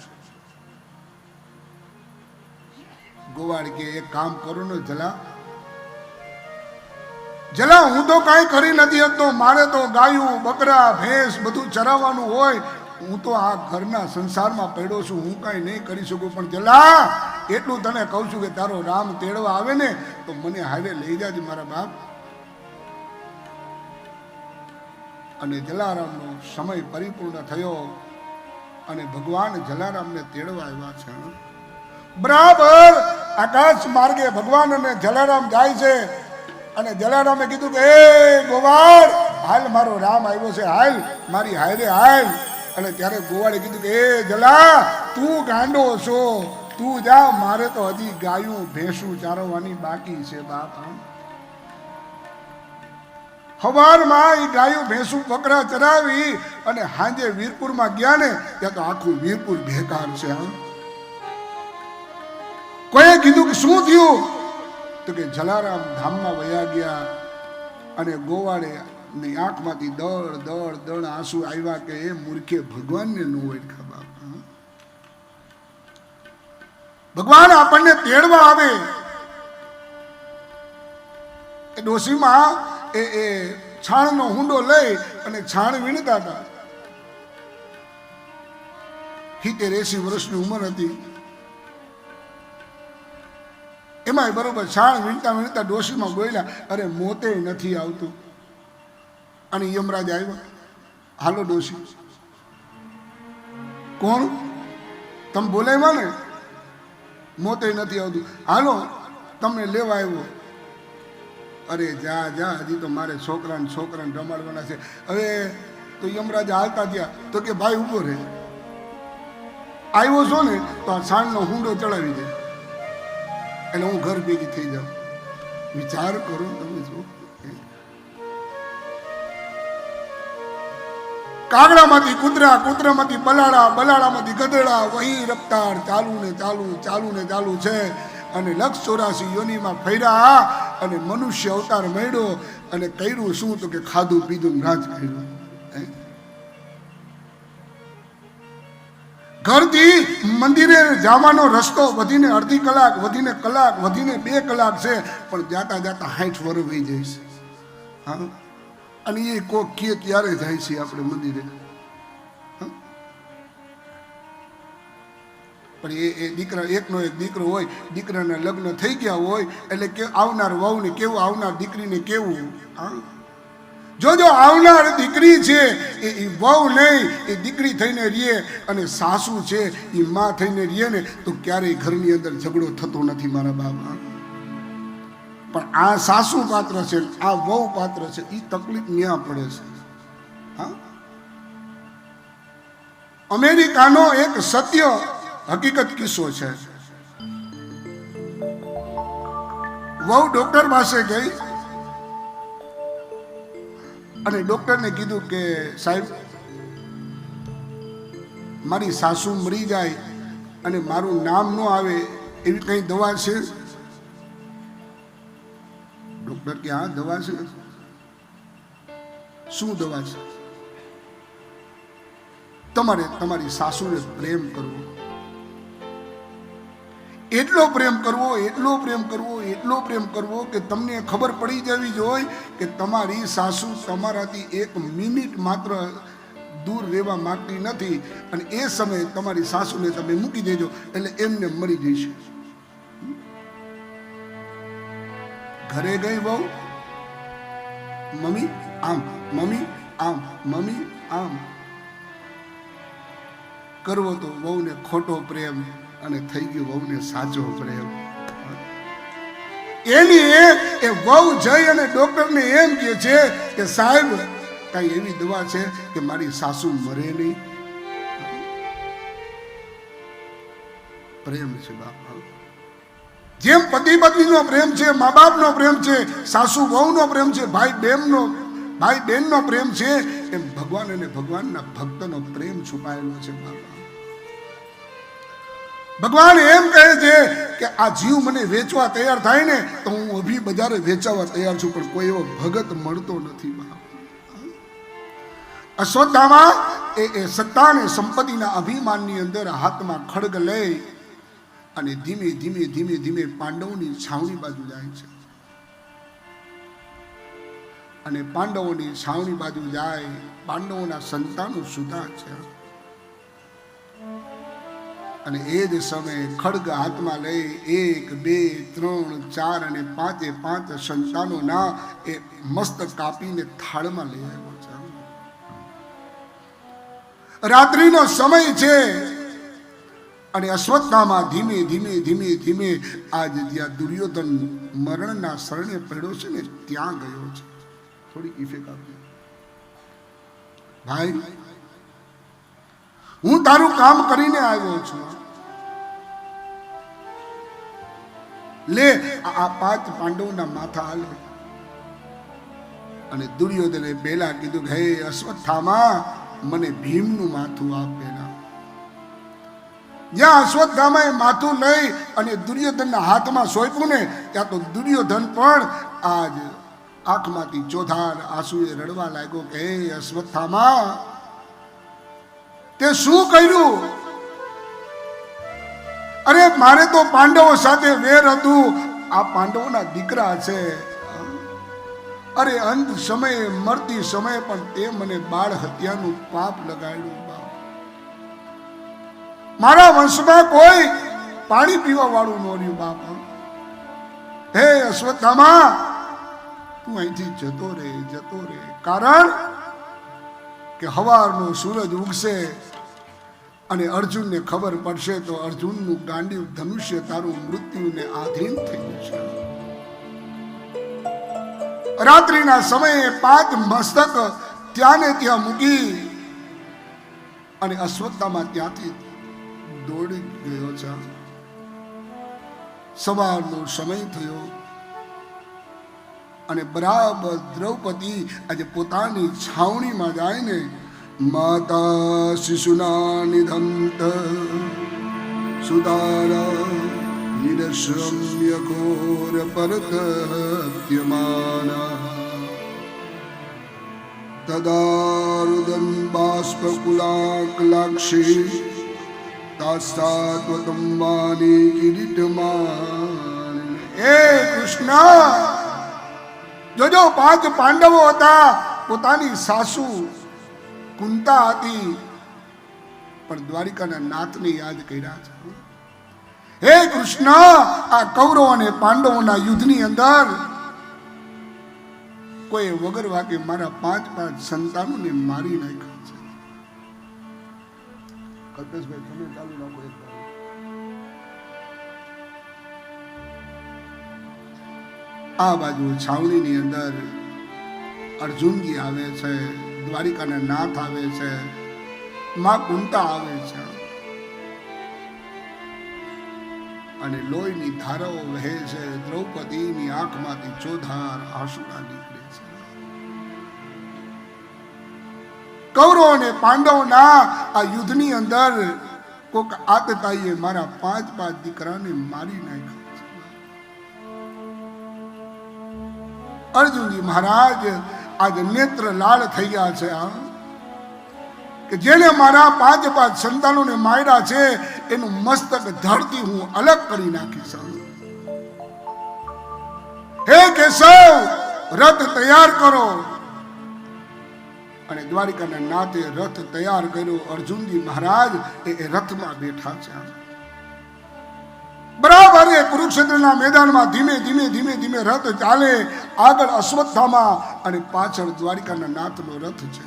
ગોવાળ કે એક કામ કરો ને જલા, હું તો કાંઈ કરી નથી શકતો, મારે તો ગાયું બકરા ભેંસ બધું ચરાવવાનું હોય, હું તો આ ઘરના સંસારમાં પડ્યો છું, હું કાંઈ નહીં કરી શકું. પણ જલા, એટલું તને કહું છું કે તારો રામ તેડવા આવે ને તો મને હારે લઈ જાજે મારા બાપ. અને જલારામનો સમય પરિપૂર્ણ થયો અને ભગવાન જલારામને તેડવા આવ્યા છે. બરાબર આકાશ માર્ગે ભગવાન અને જલારામ જાય છે. અને જલારામે કીધું કે એ ગોવાળ, હાલ મારો રામ આવ્યો છે, હાલ મારી હાયરે હાલ. અને ત્યારે ગોવાળે કીધું કે એ જલા, તું ગાંડો છો, તું જા, મારે તો હજી ગાયું ભેંસું ચારવવાની બાકી છે બાપ. સવારમાં એ ગાયું ભેંસું બકરા ચરાવી અને સાંજે વીરપુરમાં ગયા ને ત્યાં તો આખું વીરપુર બેકાર છે. કોઈએ કીધું કે શું થયું, તો કે જલારામ ધામમાં વયા ગયા. અને ગોવાળે ની આંખમાંથી દળ આંસુ આવ્યા કે એ મૂર્ખે ભગવાનને ન ઓળખ્યા બાપ. ભગવાન આપણને તેડવા આવે. એ ડોશીમાં એ છાણનો હુંડો લઈ અને છાણ વીણતા હતા. 70-80 વર્ષની ઉંમર હતી. એમાં બરોબર છાણ વીણતા ડોશીમાં બોલ્યા, અરે મોતે નથી આવતું. અને યમરાજ આવ્યા, હાલો ડોશી કોણ? તમે બોલાવ્યા ને, મોતે નથી આવતું. હાલો તમને લેવા આવ્યો. અરે જા જા, હજી તો મારે છોકરાને રમાડવાના છે. હવે તો યમરાજા હાલતા ગયા તો કે ભાઈ ઊભો રહે, આવ્યો છો ને તો આ સાંજનો હુંડો ચડાવી દે એટલે હું ઘર ભેગી થઈ જાઉં. વિચાર કરો તમે. જો કાગડામાંથી કૂતરા, કૂતરામાંથી બલાડા, બલાડામાંથી ગધેડા, વહી રફતાર ચાલુ ને ચાલુ છે. અને 184 યોનીમાં ફર્યા અને મનુષ્ય અવતાર મળ્યો અને કર્યું શું? તો કે ખાધું પીધું રાજ કર્યું. ઘરથી મંદિરે જવાનો રસ્તો વધીને અડધી કલાક, વધીને કલાક, વધીને 2 કલાક છે, પણ જાતા 60 વર્ષ વહી જાય છે. હા, અને એ કોક કે ક્યારે જાય છે આપણે મંદિરે? પણ એ દીકરા, એકનો એક દીકરો હોય, દીકરાના લગ્ન થઈ ગયા હોય એટલે કે આવનાર વહુને કેવું, આવનાર દીકરીને કેવું. હા, જો આવનાર દીકરી છે એ વહુ નહીં, એ દીકરી થઈને રહીએ, અને સાસુ છે એ માં થઈને રહીએ ને તો ક્યારેય ઘરની અંદર ઝઘડો થતો નથી મારા બાપા. પણ આ સાસુ પાત્ર છે, આ વહુ પાત્ર છે, એ તકલીફ ન્યા પડે છે. હા, અમેરિકાનો એક સત્ય હકીકત કિસ્સો છે. વહુ ડોક્ટર પાસે ગઈ અને ડોક્ટરને કીધું કે સાહેબ, મારી સાસુ મરી જાય અને મારું નામ ન આવે એવી કઈ દવા છે? ડોક્ટર કે હા દવા છે. શું દવા છે? તમારે તમારી સાસુને પ્રેમ કરવો, એટલો પ્રેમ કરવો, એટલો પ્રેમ કરવો, એટલો પ્રેમ કરવો કે તમને ખબર પડી જવી જોઈએ કે તમારી સાસુ તમારાથી 1 મિનિટ માત્ર દૂર રહેવા માંગતી નથી, અને એ સમયે તમારી સાસુને તમે મૂકી દેજો એટલે એમને મરી જશે. ઘરે ગઈ વહુ, મમ્મી આમ, મમ્મી આમ, મમ્મી આમ કરવો તો વહુને ખોટો પ્રેમ અને થઈ ગયો વહુને સાચો પ્રેમ. એની એ વહુ જઈ અને ડોક્ટરને એમ કહે છે કે સાહેબ, કઈ એવી દવા છે કે મારી સાસુ મરે નહીં? પ્રેમ છે બાપા. જેમ પતિ પત્નીનો પ્રેમ છે, મા બાપનો પ્રેમ છે, સાસુ વહુનો પ્રેમ છે, ભાઈ બહેનનો પ્રેમ છે, એમ ભગવાન અને ભગવાનના ભક્તનો પ્રેમ છુપાયેલો છે બાપા. ભગવાન એમ કહે છે કે આ જીવ મને વેચવા તૈયાર થાય ને તો હું અભી બજારે વેચાવા તૈયાર છું, પણ કોઈ એવો ભગત મળતો નથી બાપા. અશ્વત્થામા એ સત્તા અને સંપત્તિના અભિમાનની અંદર હાથમાં ખડગ લઈ અને ધીમે ધીમે ધીમે ધીમે પાંડવોની છાવણી બાજુ જાય છે. અને પાંડવોની છાવણી બાજુ જાય, પાંડવોના સંતાનો સુતા છે. અને એ જ સમયે ખડગ હાથમાં લઈ 1, 2, 3, 4 અને 5 સંતાનોના એ મસ્તક કાપીને થાળમાં લઈ આવ્યો છે. રાત્રિનો સમય છે અને અશ્વત્થામા ધીમે ધીમે ધીમે ધીમે આજ જ્યાં દુર્યોધન મરણના શરણે પડ્યો છે ને ત્યાં ગયો છે. થોડી ઇફેક્ટ આપજો ભાઈ, હું તારું કામ કરીને આવ્યો છું. લે આ 5 પાંડવોના માથા હાલે. અને દુર્યોધને પહેલા કીધું કે હે અશ્વત્થામા, મને ભીમનું માથું આપ પહેલા. જ્યાં અશ્વત્થામાએ માથું લઈ અને દુર્યોધનના હાથમાં સોંપ્યું ને ત્યાં તો દુર્યોધન પણ આજ આંખમાંથી ચોધાર આંસુએ રડવા લાગ્યો કે હે અશ્વત્થામા, તે શું કર્યું? અરે મારે તો પાંડવો સાથે વેર હતું, આ પાંડવોના દીકરા છે. અરે અંત સમયે, મરતી સમયે પણ તે મને બાળ હત્યાનું પાપ લગાડ્યું. મારા વંશમાં કોઈ પાણી પીવા વાળું ન રહ્યું બાપા. હે અશ્વત્થામા, તું અહીંથી જતો રહે. કારણ કે હવારનો સૂરજ ઉગશે અને અર્જુનને ખબર પડશે તો અર્જુનનું ગાંડીવ ધનુષ્ય તારું મૃત્યુને આધીન થયું છે. રાત્રિના સમયે 5 મસ્તક ત્યાં ને ત્યાં મૂકી અને અશ્વત્થામા ત્યાંથી દોડી ગયો છે. સવારનો સમય થયો અને બરાબર દ્રૌપદી આજે પોતાની છાવણીમાં જાય ને માતા શિશુના નિધંત સુદારા નિરશ્રમ્ય ઘોર પરતપ્યમાના તદારુદન બાષ્પકુલાકલાક્ષી તાસાત્વતમ વાણી કિરીટમાન. હે કૃષ્ણ, જોજો 5 પાંડવો હતા, પોતાની સાસુ કુંતા હતી, પણ દ્વારિકાના નાથને યાદ કર્યા છે. હે કૃષ્ણ, આ કૌરવ અને પાંડવોના યુદ્ધની અંદર કોઈ વગર વાગે મારા 5 સંતાનોને મારી નાખ્યા છે. કલ્પેશભાઈ તમે ચાલુ રાખો. આ બાજુ છાવણીની અંદર અર્જુનજી આવે છે, દ્વારિકાના નાથ આવે છે, માં કુંતા આવે છે અને લોહીની ધારાઓ વહે છે. દ્રૌપદીની આંખમાંથી ચોધાર આંસુડા નીકળે છે. કૌરવ અને પાંડવના આ યુદ્ધની અંદર કોક આતતાઈએ મારા 5 દીકરાને મારી નાખ્યા. અર્જુનજી મહારાજ આજે નેત્ર લાલ થઈ ગયા છે કે જેને મારા 5 સંતાનોને માર્યા છે એનું મસ્તક ધરતી હું અલગ કરી નાખીશ. હે કેશવ, રથ તૈયાર કરો. અને દ્વારિકાના નાથે રથ તૈયાર કર્યો. અર્જુનજી મહારાજ એ રથમાં બેઠા છે. બરાબર એ કુરુક્ષેત્રના મેદાનમાં ધીમે ધીમે રથ ચાલે. આગળ અશ્વત્થામા અને પાછળ દ્વારિકાના નાથનો રથ છે.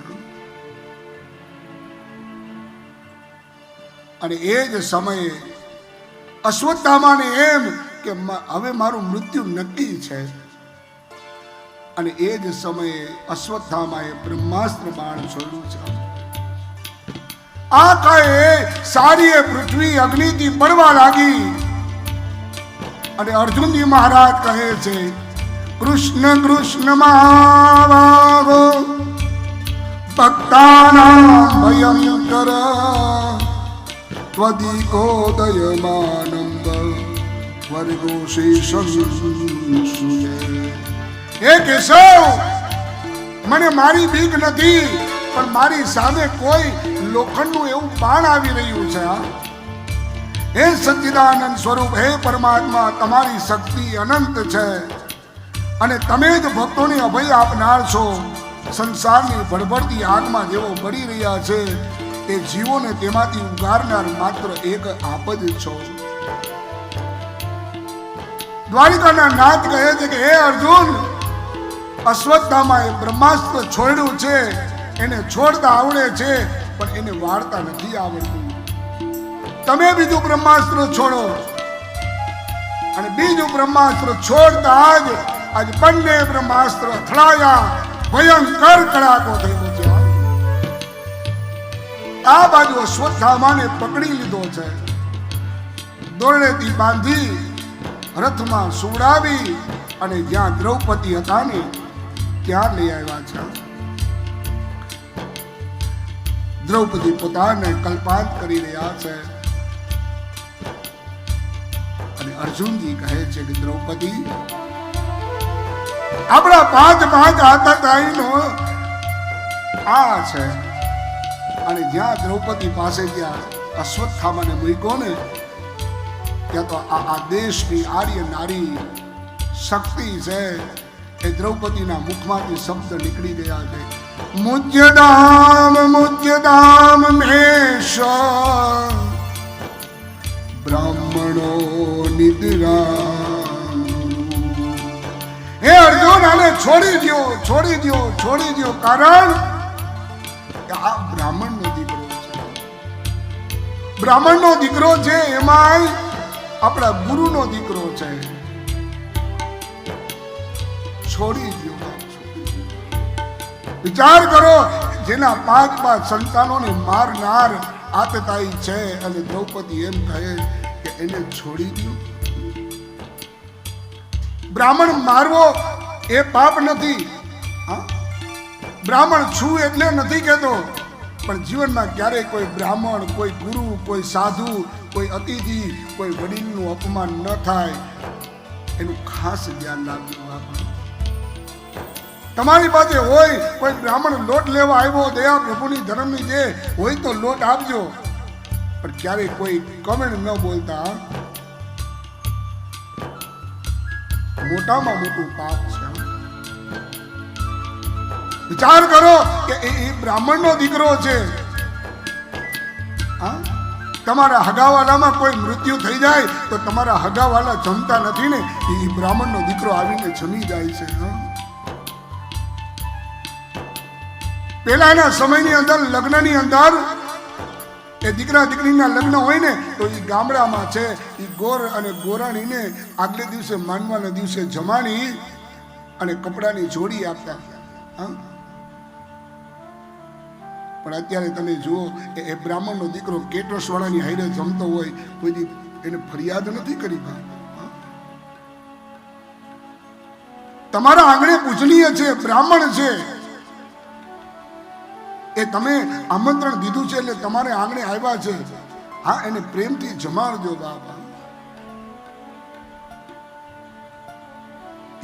અને એ જ સમયે અશ્વત્થામાને એમ કે હવે મારું મૃત્યુ નક્કી છે. અને એ જ સમયે અશ્વત્થામાએ બ્રહ્માસ્ત્ર બાણ છોડ્યું છે. આ કાએ સારી પૃથ્વી અગ્નિથી પડવા લાગી. અને અર્જુનજી મહારાજ કહે છે કૃષ્ણ કૃષ્ણ મહાવાહો ભક્તાનાં ભયંકર ત્વદીકોદયમાનંદ વર્ગોશેષં સુજે. હે કેશવ, મને મારી બીક નથી, પણ મારી સામે કોઈ લોખંડનું એવું બાણ આવી રહ્યું છે. હે સચ્ચિદાનંદ સ્વરૂપ, હે પરમાત્મા, તમારી શક્તિ અનંત છે અને તમે જ ભક્તોને અભય આપનાર છો. સંસારની ભડભડતી આગમાં જેવો બળી રહ્યા છે એ જીવોને તેમાંથી ઉગારનાર માત્ર એક આપ જ છો. દ્વારિકાના નાથ કહે છે કે હે અર્જુન, અશ્વત્થામાએ બ્રહ્માસ્ત્ર છોડ્યું છે, એને છોડતા આવડે છે પણ એને વાળતા નથી આવડતું. તમે બીજું બ્રહ્માસ્ત્ર છોડો. અને બીજું બ્રહ્માસ્ત્ર છોડતા જ આજ બંને બ્રહ્માસ્ત્ર અથડાયા. ભયંકર કડાકો થયો છે. આ બાજુ અશ્વત્થામાને પકડી લીધો છે, દોરડેથી બાંધી રથમાં સુવડાવી અને જ્યાં દ્રૌપદી હતા ને ત્યાં લઈ આવ્યા છે. દ્રૌપદી પોતાને કલ્પાંત કરી રહ્યા છે. અને અર્જુનજી કહે છે કે દ્રૌપદી, આપણા 5 આતતાઈનો આ છે. અને જ્યાં દ્રૌપદી પાસે જ્યાં અશ્વત્થામાને મૂક્યો ને ત્યાં તો આ દેશની આર્ય નારી શક્તિ છે. એ દ્રૌપદીના મુખમાંથી શબ્દ નીકળી ગયા છે. મુજ્યદામ મેષ બ્રાહ્મણો નિદ્રા. હે અર્જુન, આને છોડી દો. કારણ કે આ બ્રાહ્મણનો દીકરો છે. બ્રાહ્મણનો દીકરો છે, એમાંય આપણા ગુરુનો દીકરો છે. છોડી દો. વિચાર કરો, જેના 5 સંતાનોને મારનાર આતતાઈ છે અને દ્રૌપદી એમ કહે કે એને છોડી દો. બ્રાહ્મણ મારવો એ પાપ નથી. બ્રાહ્મણ છું એટલે નથી કહેતો, પણ જીવનમાં ક્યારેય કોઈ બ્રાહ્મણ, કોઈ ગુરુ, કોઈ સાધુ, કોઈ અતિથિ, કોઈ વડીલનું અપમાન ન થાય એનું ખાસ ધ્યાન રાખજો. તમારી પાસે હોય કોઈ બ્રાહ્મણ લોટ લેવા આવ્યો, દયા પ્રભુની ધર્મની જે હોય તો લોટ આપજો, પણ ક્યારેય કોઈ કમેન્ટ ન બોલતા. મોટામાં મોટું પાપ છે. વિચાર કરો કે એ બ્રાહ્મણનો દીકરો છે. તમારા હગાવાલામાં કોઈ મૃત્યુ થઈ જાય તો તમારા હગાવાલા જમતા નથી ને, એ બ્રાહ્મણનો દીકરો આવીને જમી જાય છે. પહેલાના સમયની અંદર લગ્નની અંદર એ દીકરા દીકરીના લગ્ન હોય ને તો એ ગામડામાં છે એ ગોર અને ગોરાણીને આગલે દિવસે માનવાના દિવસે જમાડી અને કપડાની જોડી આપતા. પણ અત્યારે તમે જુઓ એ બ્રાહ્મણનો દીકરો કેટરસવાળાની હાઈરે જમતો હોય, કોઈ એને ફરિયાદ નથી કરી. તમારા આંગણે પૂજનીય છે, બ્રાહ્મણ છે, એ તમે આમંત્રણ દીધું છે એટલે તમારે આંગણે આવ્યા છે. હા, એને પ્રેમથી જમાડજો બાપા.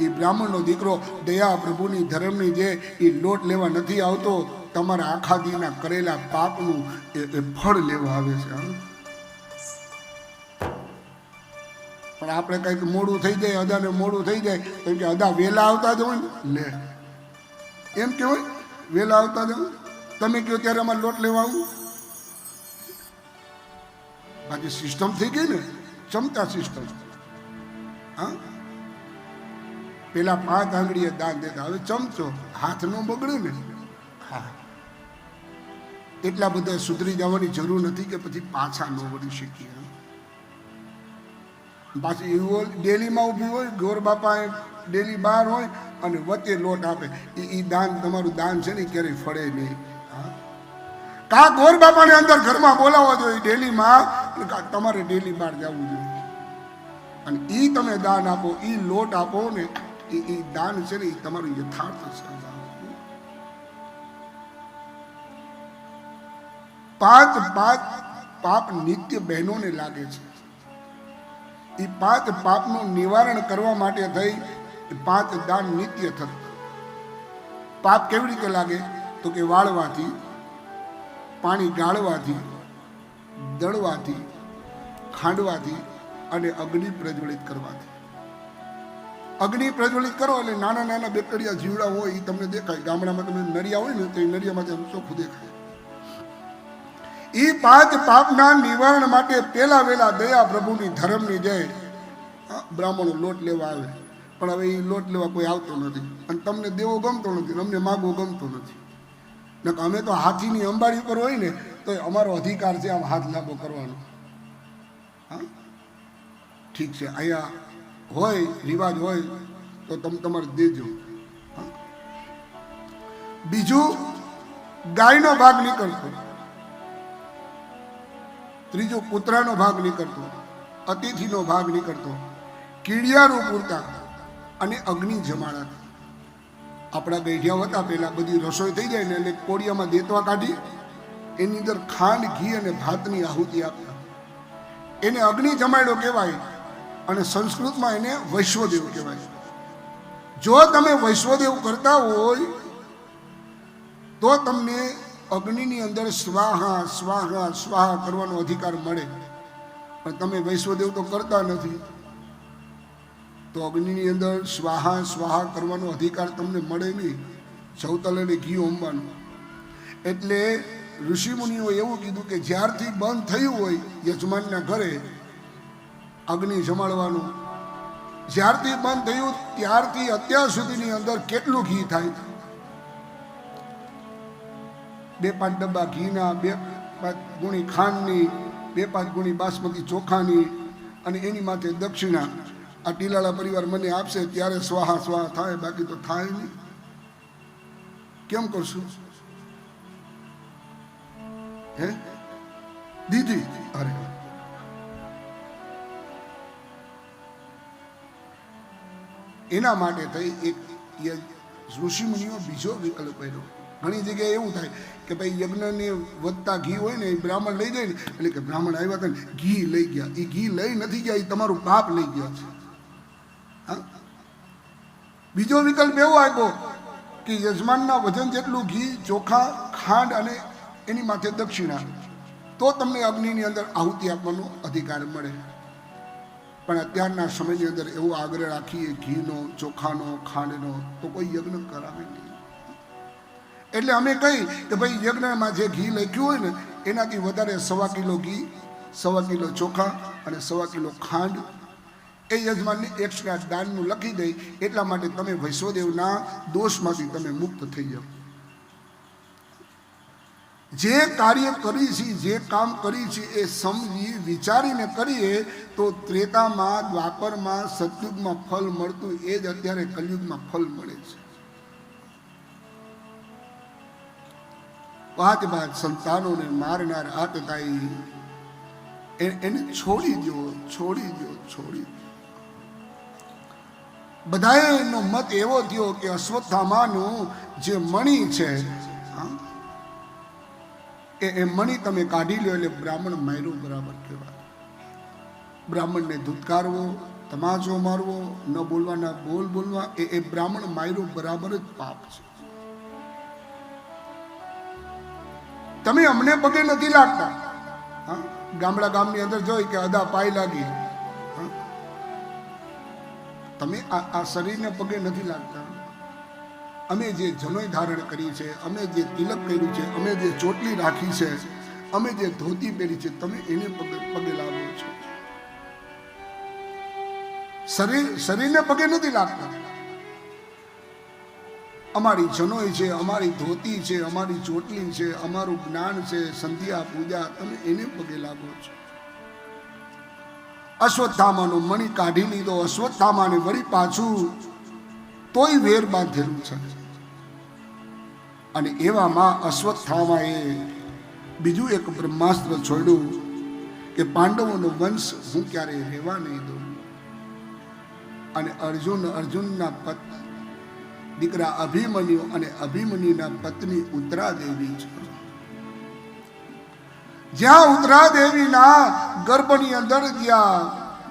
એ બ્રાહ્મણનો દીકરો દયા પ્રભુની ધર્મની જે એ લોટ લેવા નથી આવતો, તમારા આખા દીના કરેલા પાપનું એ ફળ લેવા આવે છે. પણ આપણે કંઈક મોડું થઈ જાય, અદાને મોડું થઈ જાય તો કે અદા વેલા આવતા જ હોય ને, લે એમ કેવાય વેલા આવતા જ હોય. તમે કહો ત્યારે અમારે લોટ લેવા આવું. બાકી સિસ્ટમ થઈ ગઈ ને, ચમચા સિસ્ટમ. હા, પેલા 5 આંગળીએ દાન દેતા, હવે ચમચો. હાથ નો બગડે ને. હા, એટલા બધા સુધરી જવાની જરૂર નથી કે પછી પાછા ન વળી શકીએ. પાછી એવું ડેલીમાં ઊભી હોય, ગોર બાપા ડેલી બહાર હોય અને વચ્ચે લોટ આપે, એ દાન, તમારું દાન છે ને ક્યારેય ફળે નહીં. કા ગોર બાપાને અંદર ઘરમાં બોલાવવા જોઈએ ડેલીમાં, તમારે ડેલી બહાર જવું જોઈએ. અને એ તમે દાન આપો, એ લોટ આપો ને, એ દાન છે ને એ તમારું યથાર્થ છે. 5 પાપ નિત્ય બહેનોને લાગે છે. એ 5 પાપનું નિવારણ કરવા માટે થઈ 5 દાન નિત્ય થતું. પાપ કેવી રીતે લાગે તો કે વાળવાથી, પાણી ગાળવાથી, દળવાથી, ખાંડવાથી અને અગ્નિ પ્રજ્વલિત કરવાથી. અગ્નિ પ્રજ્વલિત કરો એટલે નાના નાના બેક્ટેરિયા જીવડા હોય એ તમને દેખાય. ગામડામાં તમે નરિયા હોય ને તો એ નરિયામાં ચોખ્ખું દેખાય. એ 5 પાપના નિવારણ માટે પેલા વેલા દયા પ્રભુની ધર્મની જય બ્રાહ્મણો લોટ લેવા આવે. પણ હવે એ લોટ લેવા કોઈ આવતો નથી અને તમને દેવો ગમતો નથી, અમને માગવો ગમતો નથી. અમે તો હાથીની અંબાડી પર હોય ને તો અમારો અધિકાર છે આમ હાથ લાંબો કરવાનો. હા, ઠીક છે, અહીંયા હોય રિવાજ હોય તો તમે તમારે દેજો. બીજું, ગાયનો ભાગ નીકળતો. ત્રીજું, કૂતરાનો ભાગ નીકળતો, અતિથિનો ભાગ નીકળતો, કીડિયાનું પૂરતા અને અગ્નિ જમાડા. આપણા ગઈઢિયા હતા પહેલા બધી રસોઈ થઈ જાય ને એટલે કોડિયામાં દેતવા કાઢી એની અંદર ખાંડ, ઘી અને ભાતની આહુતિ આપતા. એને અગ્નિ જમાડ્યો કહેવાય અને સંસ્કૃતમાં એને વૈશ્વદેવ કહેવાય. જો તમે વૈશ્વદેવ કરતા હોય તો તમને અગ્નિની અંદર સ્વાહા સ્વાહા સ્વાહા કરવાનો અધિકાર મળે. પણ તમે વૈશ્વદેવ તો કરતા નથી તો અગ્નિની અંદર સ્વાહા સ્વાહા કરવાનો અધિકાર તમને મળે નહીં. ચૌતલ અને ઘી હોમવાનું. એટલે ઋષિમુનિઓ એવું કીધું કે જ્યારથી બંધ થયું હોય યજમાનના ઘરે અગ્નિ જમાડવાનું, જ્યારથી બંધ થયું ત્યારથી અત્યાર સુધીની અંદર કેટલું ઘી થાય? 2-5 ડબ્બા ઘીના, 2-5 ગુણી ખાંડની, 2-5 ગુણી બાસમતી ચોખાની અને એની માથે દક્ષિણા આ ટીલાળા પરિવાર મને આપશે ત્યારે સ્વાહા સ્વાહા થાય, બાકી તો થાય નહીં. કેમ કરશું? હે દીદી? અરે એના માટે થઈ એક ઋષિમુનિઓ બીજો વિકલ્પ કર્યો. ઘણી જગ્યાએ એવું થાય કે ભાઈ યજ્ઞને વધતા ઘી હોય ને એ બ્રાહ્મણ લઈ જાય ને, એટલે કે બ્રાહ્મણ આવ્યા હતા ને ઘી લઈ ગયા. એ ઘી લઈ નથી ગયા, એ તમારું પાપ લઈ ગયા છે. હા, બીજો વિકલ્પ એવો આપ્યો કે યજમાનના વજન જેટલું ઘી, ચોખા, ખાંડ અને એની માથે દક્ષિણા, તો તમને અગ્નિની અંદર આહુતિ આપવાનો અધિકાર મળે. પણ અત્યારના સમયની અંદર એવો આગ્રહ રાખીએ ઘીનો, ચોખાનો, ખાંડનો, તો કોઈ યજ્ઞ કરાવે નહીં. એટલે અમે કહી કે ભાઈ યજ્ઞમાં જે ઘી લખ્યું હોય ને એનાથી વધારે 1.25 કિલો ઘી, 1.25 કિલો ચોખા અને 1.25 કિલો ખાંડ એ યજમાનને એક્સ્ટ્રા દાનનું લખી દઈ. એટલા માટે તમે વૈશ્વદેવના દોષમાંથી તમે મુક્ત થઈ જાઓ. જે કાર્ય કરી છે, જે કામ કરી છે એ સમજી વિચારીને કરીએ તો ત્રેતામાં, દ્વાપરમાં, સતયુગમાં ફળ મળતું એ જ અત્યારે કલયુગમાં ફળ મળે છે. 5 સંતાનોને મારનાર આતતાઈ એને છોડી દો, છોડી દો, છોડી દો. બધાએનો મત એવો થયો કે અશ્વત્થામાનું જે મણી છે એ મણી તમે કાઢી લો એટલે બ્રાહ્મણ માર્યો બરાબર કહેવાય. બ્રાહ્મણને ધુતકારવો, તમાચો મારવો, ન બોલવાના બોલ બોલવા એ બ્રાહ્મણ માર્યો બરાબર જ પાપ છે. તમે અમને પગે નથી લાગતા. હા, ગામની અંદર જોઈ કે અદા પાય લાગી. તમે આ શરીરને પગે નથી લાગતા. અમે જે જનોઈ ધારણ કરી છે, અમે જે તિલક કર્યું છે, અમે જે ચોટલી રાખી છે, અમે જે ધોતી પહેરી છે, તમે એને પગે લાગો છો. શરીરને પગે નથી લાગતા. અમારી જનોઈ છે, અમારી ધોતી છે, અમારી ચોટલી છે, અમારું જ્ઞાન છે, સંધ્યા પૂજા, તમે એને પગે લાગો છો. અશ્વત્થામાનો મણી કાઢી લીધો, અશ્વત્થામાને વળી પાછું તોય વેર બાંધેલું છે. અને એવામાં અશ્વત્થામાએ બીજું એક બ્રહ્માસ્ત્ર છોડ્યું કે પાંડવોનો વંશ હું ક્યારેય રહેવા નહીં દઉં. અને અર્જુનના દીકરા અભિમન્યુ અને અભિમન્યુના પત્ની ઉત્તરાદેવી છે. જ્યાં ઉત્તરાદેવીના ગર્ભની અંદર જ્યાં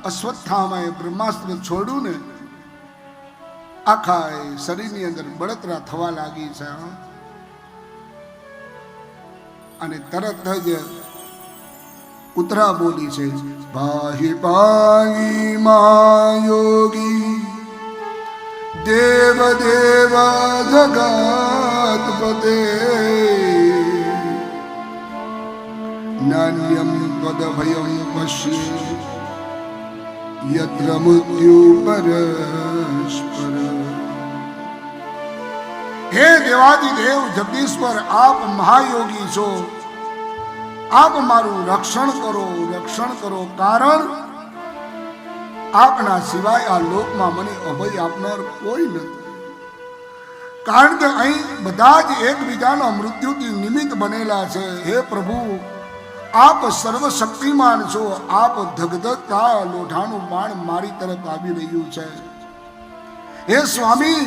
અશ્વત્થામાએ બ્રહ્માસ્ત્ર છોડ્યું ને, આખા શરીરની અંદર બળતરા થવા લાગી છે. અને તરત જ ઉત્તરા બોલી છે, પાહી પાહી મા યોગી દેવ દેવ જગતપતે નાન્યમ પદ ભયમ પશ્ય યત્ર મૃત્યુ પરસ્પર. હે દેવાદિદેવ જગદીશ્વર, આપ મહાયોગી છો, આપ મારું રક્ષણ કરો, રક્ષણ કરો. કારણ આપના સિવાય આ લોકમાં મને અભય આપનાર કોઈ નથી. કારણ કે અહીં બધા જ એકબીજાના મૃત્યુથી નિમિત્ત બનેલા છે. હે પ્રભુ, આપ સર્વશક્તિમાન છો. આપ ધગધગતા લોઢાનું બાણ મારી તરફ આવી રહ્યું છે. હે સ્વામી,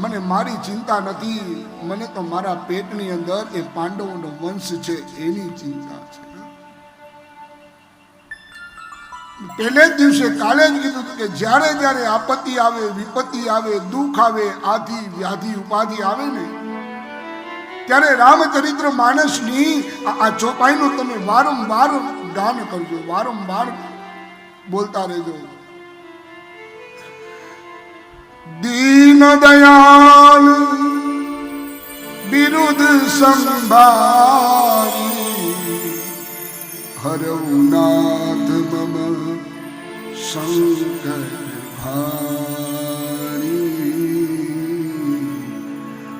મને મારી ચિંતા નથી. મને તો મારા પેટની અંદર એ પાંડવોનો વંશ છે એની ચિંતા છે. પહેલે જ દિવસે કાલે જ કીધું કે જ્યારે જ્યારે આપત્તિ આવે, વિપત્તિ આવે, દુઃખ આવે, આદિ વ્યાધિ ઉપાધિ આવે ને, ત્યારે રામચરિત્ર માનસની આ ચોપાઈનું તમે વારંવાર ગાન કરજો, વારંવાર બોલતા રહેજો. દીન દયાલ બિરુદ સંભારી હરઉનાથ મમ શંકર ભાણી.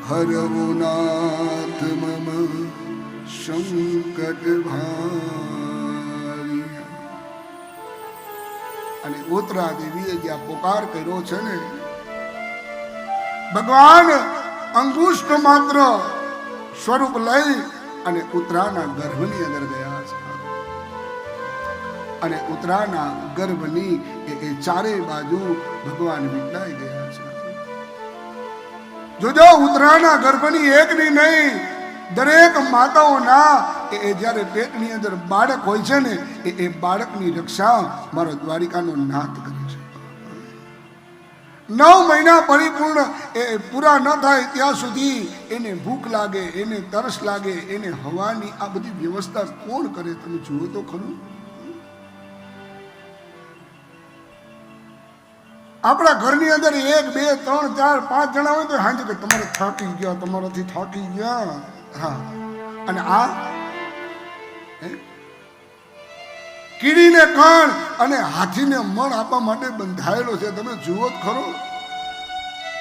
હરઉનાથ મમ શંકર ભારી. ઉત્તરા દેવીએ જ્યાં પોકાર કર્યો છે ને, ભગવાન અંગુષ્ઠ માત્ર સ્વરૂપ લઈ અને ઉત્તરાના ગર્ભની અંદર ગયા છે. અને ઉત્તરાના ગર્ભની એ ચારે બાજુ ભગવાન વિટલાઈ ગયા છે. જોજો, ઉત્તરાના ગર્ભની એકની નહીં, દરેક માતાઓના એ જ્યારે પેટની અંદર બાળક હોય છે ને, એ બાળકની રક્ષા મારો દ્વારિકાનો નાથ કરે છે. 9 મહિના પરિપૂર્ણ એ પૂરા ન થાય ત્યાં સુધી એને ભૂખ લાગે, એને તરસ લાગે, એને હવાની આ બધી વ્યવસ્થા કોણ કરે? તમે જુઓ તો ખરું. આપણા ઘરની અંદર 1, 2, 3, 4, 5 જણા હોય તો હાંજે કે તમારે થાકી ગયા, તમારાથી થાકી ગયા. હા, અને આ કીડીને કણ અને હાથીને મણ આપવા માટે બંધાયેલો છે. તમે જુઓ જ ખરો.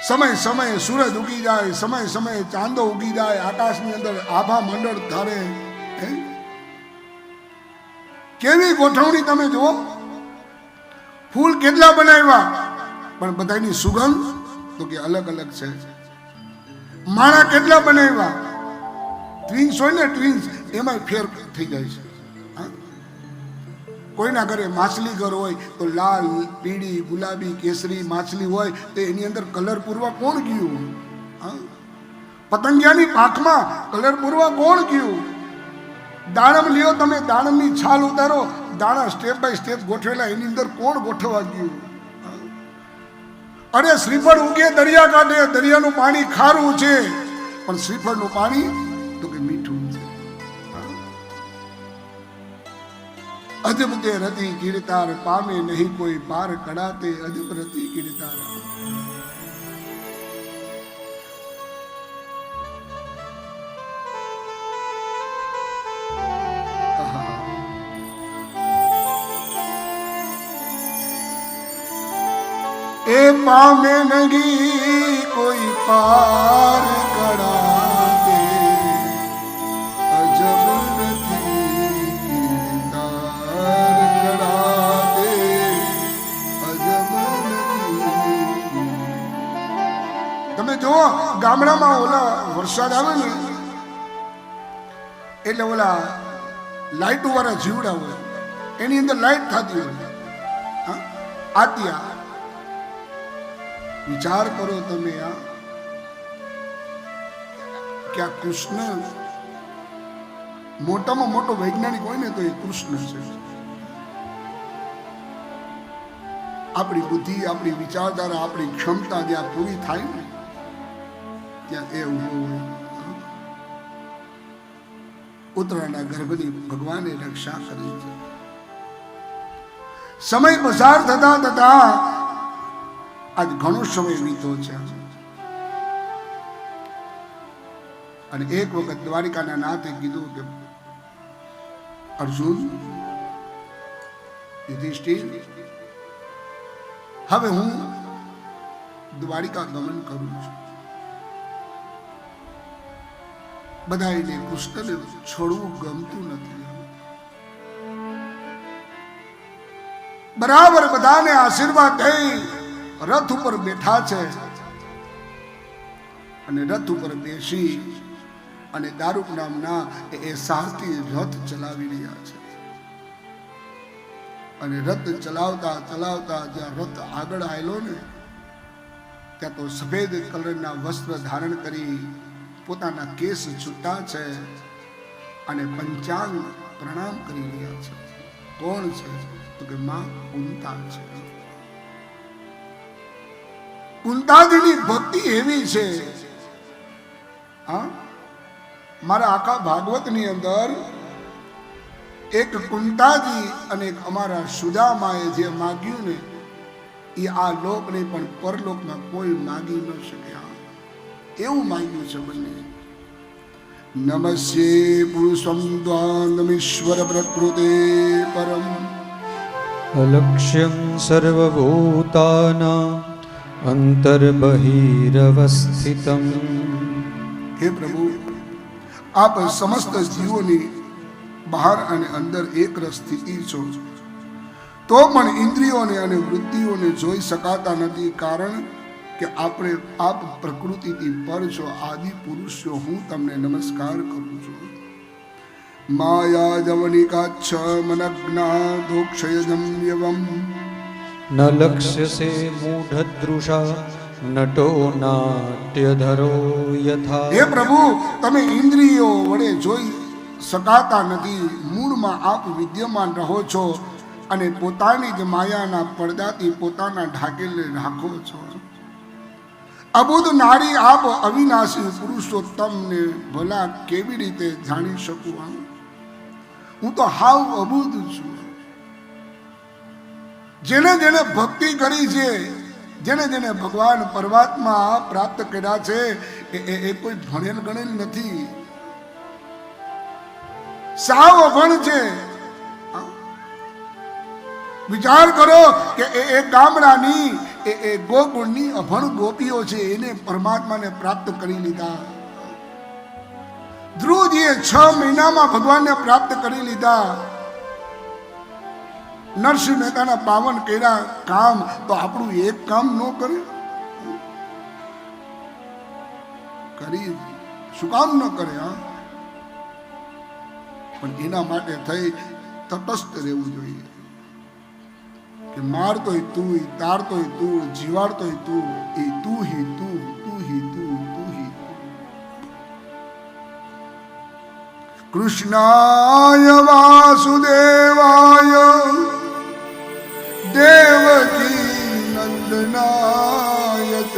સમય સમયે સૂરજ ઉગી જાય, સમય સમયે ચાંદો ઉગી જાય, આકાશની અંદર આભા મંડળ ધારે. કેવી ગોઠવણી તમે જુઓ. ફૂલ કેટલા બનાવ્યા, પણ બધાની સુગંધ તો કે અલગ અલગ છે. માળા કેટલા બનાવ્યા, ટ્વિન્સ હોય ને, ટ્વિન્સ એમાં ફેર થઈ જાય છે. કોઈના ઘરે માછલી ઘર હોય તો લાલ, પીળી, ગુલાબી, કેસરી માછલી હોય તો એની અંદર કલર પૂરવા કોણ ગયું? પતંગિયાની પાંખમાં કલર પૂરવા કોણ ગયું? દાડમ લ્યો તમે, દાડમની છાલ ઉતારો, દાણા સ્ટેપ બાય સ્ટેપ ગોઠવેલા, એની અંદર કોણ ગોઠવવા ગયું? અરે શ્રીફળ ઉગે દરિયા કાંઠે, દરિયાનું પાણી ખારું છે, પણ શ્રીફળનું પાણી તો કે મીઠું છે. અજબ તે રતિ ગીરતાર પામે નહીં કોઈ પાર કડાતે, અજબ રતિ ગીરતાર. એ પામે નહીં કોઈ પાર કડાતે, અજબ રતિ ગીરતાર કડાતે, અજબ રતિ. તમે જુઓ, ગામડામાં ઓલા વરસાદ આવે ને એટલે ઓલા લાઈટ વાળા જીવડા હોય, એની અંદર લાઈટ થતી હોય. આત્યા વિચાર કરો તમે કે આ કૃષ્ણ મોટામાં મોટો વૈજ્ઞાનિક હોય ને તો એ કૃષ્ણ છે. આપણી બુદ્ધિ, આપણી વિચારધારા, આપણી ક્ષમતા જ્યાં પૂરી થાય ને ત્યાં એ ઉભો હોય. ઉત્તરાના ગર્ભની ભગવાને રક્ષા કરી છે. સમય પસાર થતા થતા આજ ઘણો સમય વીતો છે. અને એક વખત દ્વારિકાના નાથે કીધું કે અર્જુન, યુધિષ્ઠિર, હવે હું દ્વારિકા ગમન કરું છું. બધાને કૃષ્ણને છોડવું ગમતું નથી. બરાબર બધાને આશીર્વાદ દઈ રથ ઉપર બેઠા છે. અને રથ ઉપર બેસી અને દારૂક નામના એ સારથી રથ ચલાવી રહ્યા છે. અને રથ ચલાવતા ચલાવતા જ્યાં રથ આગળ આવેલો ને ત્યાં તો સફેદ કલરના વસ્ત્ર ધારણ કરી, પોતાના કેસ છૂટા છે અને પંચાંગ પ્રણામ કરી રહ્યા છે. કોણ છે? તો કે માં કુંતા છે. કુંતાજીની ભક્તિ એવી છે. મારા આખા ભાગવતની અંદર એક કુંતાજી અને એક અમારા સુદામાએ જે માગ્યું ને એ આ લોક નહીં પણ પરલોકમાં કોઈ માગી ન શક્યા. એવું માગ્યું છે બંને. નમસ્યે પુરુષમ દ્વાંગમીશ્વર પ્રકૃતે પરમ અલક્ષ્યં સર્વભૂતાનાં અંતર્બહિરવસ્થિતમ. હે પ્રભુ, આપ સમસ્ત જીવોની બહાર અને અંદર એક રસ સ્થિતિ છો. તો પણ ઇન્દ્રિયોને અને વૃત્તિઓને જોઈ શકાતા નથી, કારણ કે આપણે આપ પ્રકૃતિથી પર છો, આદિ પુરુષ છો. હું તમને નમસ્કાર કરું છું. માયા જવનિકાચ્છ મનગ્ના દોક્ષયજમ યવમ ન લક્ષ્યસે મૂઢદૃષા નટો નાટ્યધરો યથા. હે પ્રભુ, તમે ઇન્દ્રિયો વડે જોઈ શકાતા નથી. મૂળમાં આપ વિદ્યમાન રહો છો અને પોતાની જ માયાના પડદાથી પોતાના ઢાકેલે રાખો છો. અબુધ નારી આપ અવિનાશી પુરુષોત્તમને ભલા કેવી રીતે જાણી શકું? હું તો હાવ અબુધ છું. જેને જેને ભક્તિ કરી છે, જેને જેને ભગવાન પરમાત્મા પ્રાપ્ત કર્યા છે, એ કોઈ ભણેલ ગણેલ નથી, સાવ અભણ છે. વિચાર કરો કે એ ગામડાની એ ગોકુળની અભણ ગોપીઓ છે, એને પરમાત્માને પ્રાપ્ત કરી લીધા. ધ્રુવજીએ 6 મહિનામાં ભગવાનને પ્રાપ્ત કરી લીધા. નરસિંહ મહેતાના 52 કર્યા કામ, તો આપણું એક કામ ન કરે? કરી શું કામ ન કરે? પણ એના માટે થઈ તટસ્થ રહેવું જોઈએ કે મારતોય તું, તારતોય તું, જીવાડતોય તું, એ તું હી તું, તું હી તું, તું હી તું. કૃષ્ણાય વાસુદેવાય દેવકી નંદનાય ચ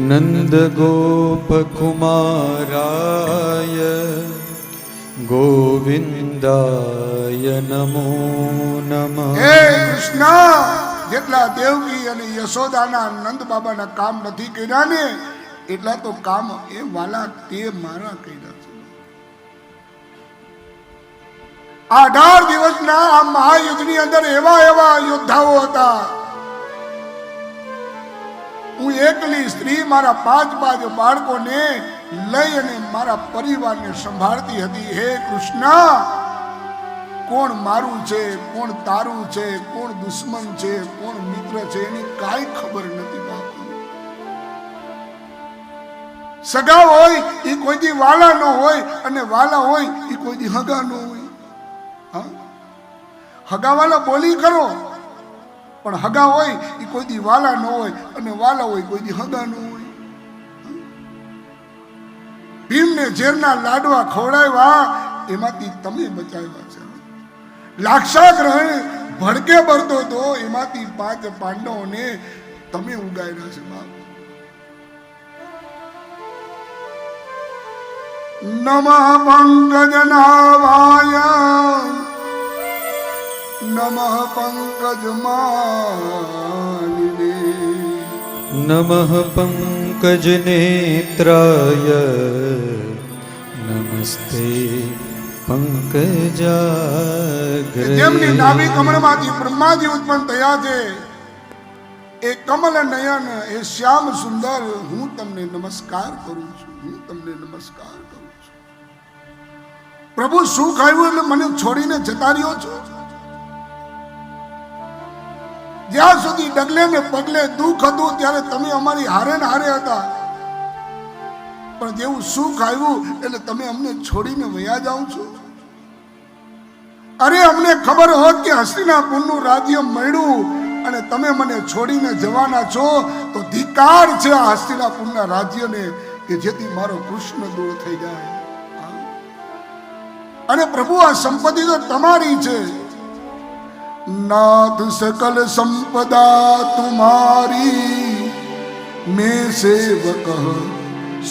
નંદ ગોપ કુમારાય ગોવિંદાય નમો નમઃ. હે કૃષ્ણ, જેટલા દેવકી અને યશોદાના નંદ બાબાના કામ નથી કર્યા ને, એટલા તો કામ એ વાલા તે મારા કર્યા છે. 18 દિવસના આ મહાયુદ્ધની અંદર એવા એવા યોદ્ધાઓ હતા. હું એકલી સ્ત્રી મારા 5 બાળકોને લઈ અને મારા પરિવારને સંભાળતી હતી. હે કૃષ્ણ, કોણ મારું છે, કોણ તારું છે, કોણ દુશ્મન છે, કોણ મિત્ર છે, એની કાંઈ ખબર નથી. બાપુ, સગા હોય એ કોઈથી વાલા ન હોય, અને વાલા હોય એ કોઈથી હગા ન હોય. હગાવાલા બોલી કરો, પણ હગા હોય એ કોઈથી વાલા ન હોય, અને વાલા હોય કોઈથી હગા ન હોય. ભીમને ઝેરના લાડવા ખવડાવ્યા, એમાંથી તમે બચાવ્યા છે. લાક્ષાગ્રહણ ભડકે બળતો હતો, એમાંથી 5 પાંડવોને તમે ઉગાડ્યા છે. બાપ, નમઃ પંકજનાભાય નમઃ પંકજમાલિને નમઃ પંકજનેત્રાય નમસ્તે પંકજાગ્રે. જેમની નાભી કમળમાંથી બ્રહ્માજી ઉત્પન્ન થયા છે, એ કમલ નયન, એ શ્યામ સુંદર, હું તમને નમસ્કાર કરું છું. હું તમને નમસ્કાર કરું છું. પ્રભુ, સુખ આવ્યું એટલે મને છોડીને જતા રહ્યો છો? જ્યાં સુધી ડગલે ને પગલે દુઃખ હતું ત્યારે તમે અમારી હારે ને હારે હતા, પણ જેવું સુખ આવ્યું એટલે તમે અમને છોડીને વયા જાઓ છો. અરે, અમને ખબર હોત કે હસ્તિનાપુરનું રાજ્ય મળ્યું અને તમે મને છોડીને જવાના છો, તો ધિક્કાર છે આ હસ્તિનાપુરના રાજ્યને, કે જેથી મારો કૃષ્ણ દૂર થઈ જાય. અને પ્રભુ, આ સંપત્તિ તો તમારી છે. नाथ सकल संपदा तुम्हारी, मैं सेवक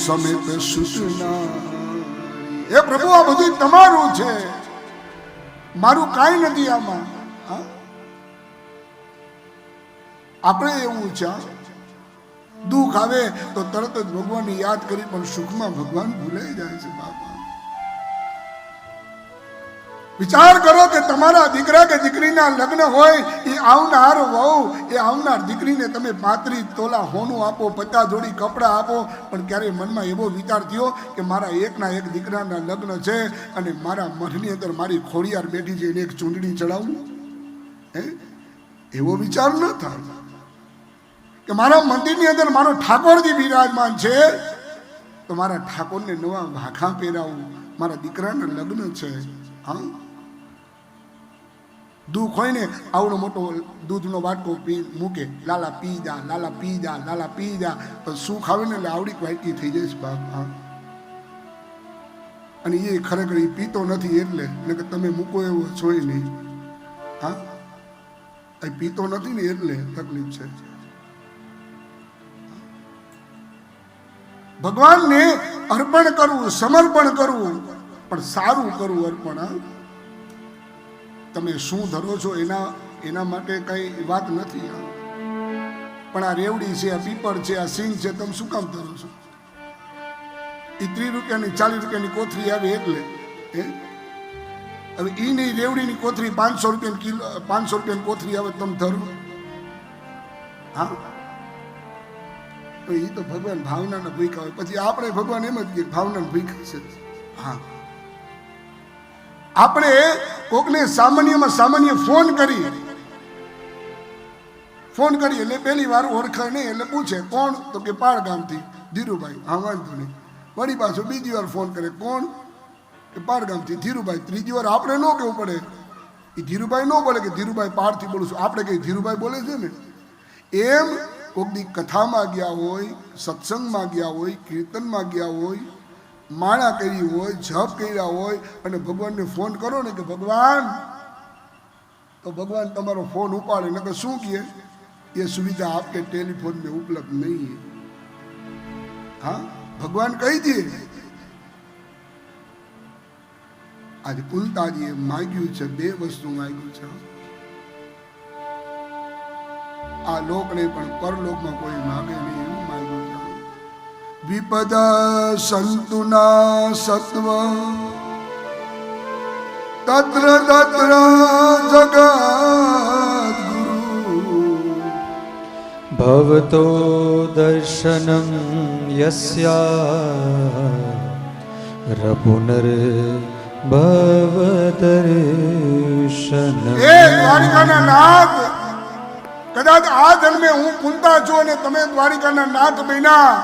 समित सुतना. એ પ્રભુ, આ બધું તમારું છે, મારું કાંઈ નથી આમાં. આપણે એવું છે, દુઃખ આવે તો તરત જ ભગવાનને યાદ કરી, પણ સુખમાં ભગવાન ભૂલાઈ જાય છે. બાપા, વિચાર કરો કે તમારા દીકરા કે દીકરીના લગ્ન હોય, એ આવનાર વહુ, એ આવનાર દીકરીને તમે 35 તોલા હોનું આપો, 50 જોડી કપડાં આપો, પણ ક્યારેય મનમાં એવો વિચાર થયો કે મારા એકના એક દીકરાના લગ્ન છે અને મારા મઠની અંદર મારી ખોડિયાર બેઠી છે, એને એક ચૂંટણી ચડાવું? હે એવો વિચાર ન થાય કે મારા મંદિરની અંદર મારો ઠાકોરજી બિરાજમાન છે તો મારા ઠાકોરને નવા વાઘા પહેરાવું, મારા દીકરાના લગ્ન છે. હા, દુઃખ હોય ને આવડો મોટો દૂધનો વાટકો પી મૂકે, લાલા પી જા, લાલા પી જા, લાલા પી જા, તો સુખ આવે ને એટલે આવડી વાટકી થઈ જઈશ બાપ. હા, અને એ ખરેખર એ પીતો નથી એટલે કે તમે મૂકો એવો છોય નહીં. હા, એ પીતો નથી ને એટલે તકલીફ છે. ભગવાનને અર્પણ કરવું, સમર્પણ કરવું, પણ સારું કરવું અર્પણ. હા, તમે શું ધરો છો એના માટે કઈ વાત નથી. પણ આ રેવડી છે, આ પીપળ છે, આ સિંગ છે, તમે શું કામ ધરો છો? એ 30 રૂપિયાની 40 રૂપિયાની કોથળી આવે એટલે હવે ઈ નહીં, રેવડીની કોથળી 500 રૂપિયાની કિલો, 500 રૂપિયાની કોથળી આવે તમે ધરો. હા, તો એ તો ભગવાન ભાવનાના ભૂખ્યા હોય. પછી આપણે ભગવાન એમ જ કે ભાવનાના ભૂખ્યા છે. હા, આપણે કોકને સામાન્યમાં સામાન્ય ફોન કરી એટલે પહેલી વાર ઓળખે નહીં એટલે પૂછે કોણ, તો કે પાળ ગામથી ધીરુભાઈ. હા, વાંધો નહીં. વળી પાછો બીજી વાર ફોન કરે, કોણ, કે પાળ ગામથી ધીરુભાઈ. ત્રીજી વાર આપણે ન કહેવું પડે, એ ધીરુભાઈ ન બોલે કે ધીરુભાઈ પાળથી બોલું છું, આપણે કઈ ધીરુભાઈ બોલે છે ને. એમ કોકની કથામાં ગયા હોય, સત્સંગમાં ગયા હોય, કીર્તનમાં ગયા હોય, માળા કરી હોય, જપ કર્યા હોય અને ભગવાનને ફોન કરો ને કે ભગવાન, તો ભગવાન તમારો ફોન ઉપાડે. નકર શું કહે, ये सुविधा आपके टेलीफोन में उपलब्ध नहीं है. हाँ, भगवान कही दिए. आज કુલતાજીએ માગ્યું છે, 2 વસ્તુ માગ્યું છે. આ લોકને પણ પરલોકમાં કોઈ માગે નહીં એવું માગ્યું છે. વિપદ સંતુના સત્વ તત્ર તત્ર જગત ભવતો દર્શનમ યસ્યા રપુનર ભવદર્શનમ. એ દ્વારિકાના નાથ, કદાચ આ જન્મે હું કુંતા છું અને તમે દ્વારિકાના નાથ બન્યા,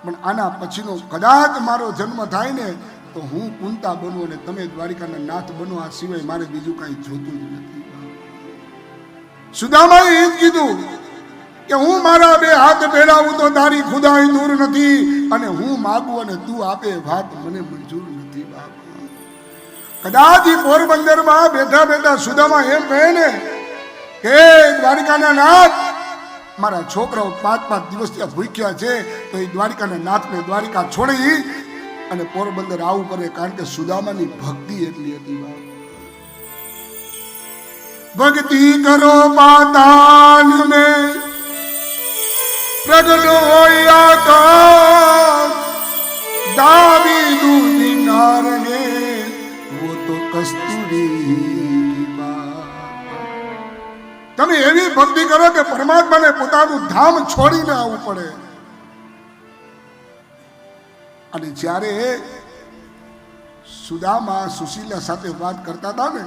પણ આના પછીનો કદાચ મારો જન્મ થાય ને તો હું કુંતા બનું અને તમે દ્વારિકાના નાથ બનો. આ સિવાય મારે બીજું કઈ જોતું જ નથી. સુદામાએ એ જ કીધું કે હું મારા 2 હાથ ફેલાવું તો તારી ખુદાઈ દૂર નથી, અને હું માગું અને તું આપે વાત મને મંજૂર નથી. બાપ, કદાચ પોરબંદરમાં બેઠા બેઠા સુદામા એમ કહે ને કે દ્વારિકાના નાથ, મારા છોકરાઓ 5-5 દિવસ ત્યાં ભૂખ્યા છે, તો એ દ્વારિકાના નાથને દ્વારિકા છોડી અને પોરબંદર આવું કરે, કારણ કે સુદામાની ભક્તિ એટલી હતી. ભક્તિ કરો પાતાલ મેં પ્રગટ હોય આકાશ, દાવી દૂધી નારને વો તો કસ્તુરી બાત. તમે એવી ભક્તિ કરો કે પરમાત્માને પોતાનું ધામ છોડીને આવવું પડે. અને જ્યારે સુદામા સુશીલા સાથે વાત કરતા હતા ને,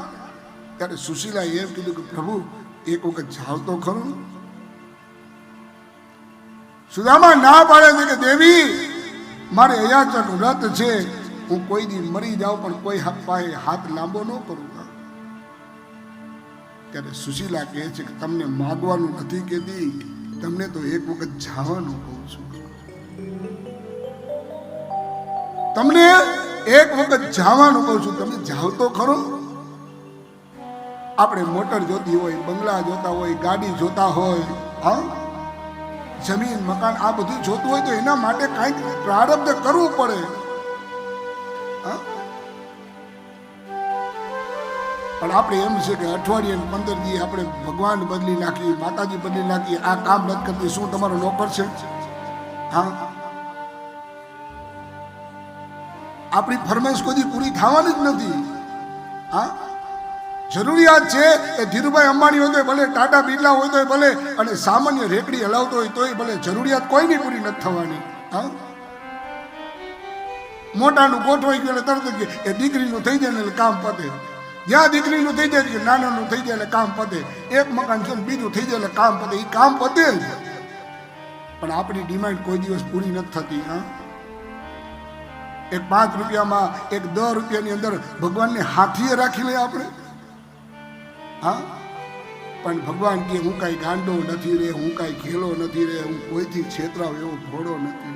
ત્યારે સુશીલાએ એમ કીધું કે પ્રભુ એક વખત જાવ તો ખરું. સુદામા ના પાડે છે કે દેવી, મારે અયાચક વ્રત છે, હું કોઈ દી મરી જાઉં પણ કોઈ પાસે હાથ લાંબો ન કરું. ત્યારે સુશીલા કહે છે કે તમને માગવાનું નથી કહેતી, તમને તો એક વખત જવાનું કહું છું. તમને એક વખત જવાનું કહું છું, તમે જાઓ તો ખરો. આપણે મોટર જોતી હોય, બંગલા જોતા હોય, ગાડી જોતા હોય, હા, જમીન મકાન આ બધું જોતું હોય તો એના માટે કાંઈક પ્રારબ્ધ કરવું પડે. પણ આપણે એમ છે કે અઠવાડિયે 15 દી આપણે ભગવાન બદલી નાખીએ, માતાજી બદલી નાખીએ, આ કામ નથી કરતી, શું તમારો નોકર છે? હા, આપણી ફરમાઈશ કોઈ પૂરી થવાની જ નથી. હા, જરૂરિયાત છે એ ધીરુભાઈ અંબાણી હોય તો ભલે, ટાટા બિરલા હોય તો ભલે, અને સામાન્ય રેકડી હલાવતો હોય તોય ભલે, જરૂરિયાત કોઈની પૂરી નથી થવાની. હા, મોટાનું ગોઠવાઈ ગયું તરત જ એ દીકરીનું થઈ જાય ને એટલે કામ પતે. જ્યાં દીકરીનું થઈ જાય કે નાનાનું થઈ જાય એટલે કામ પતે, એક મકાન છે ને બીજું થઈ જાય એટલે કામ પતે, એ કામ પતે જ. પણ આપણી ડિમાન્ડ કોઈ દિવસ પૂરી નથી થતી. હા, એક 5 રૂપિયામાં, એક 10 રૂપિયાની અંદર ભગવાનને હાથીએ રાખી લે આપણે. હા, પણ ભગવાન કે હું કાંઈ ગાંડો નથી રે, હું કાંઈ ખેલો નથી રે, હું કોઈથી છેતરાવ એવો ઘોડો નથી.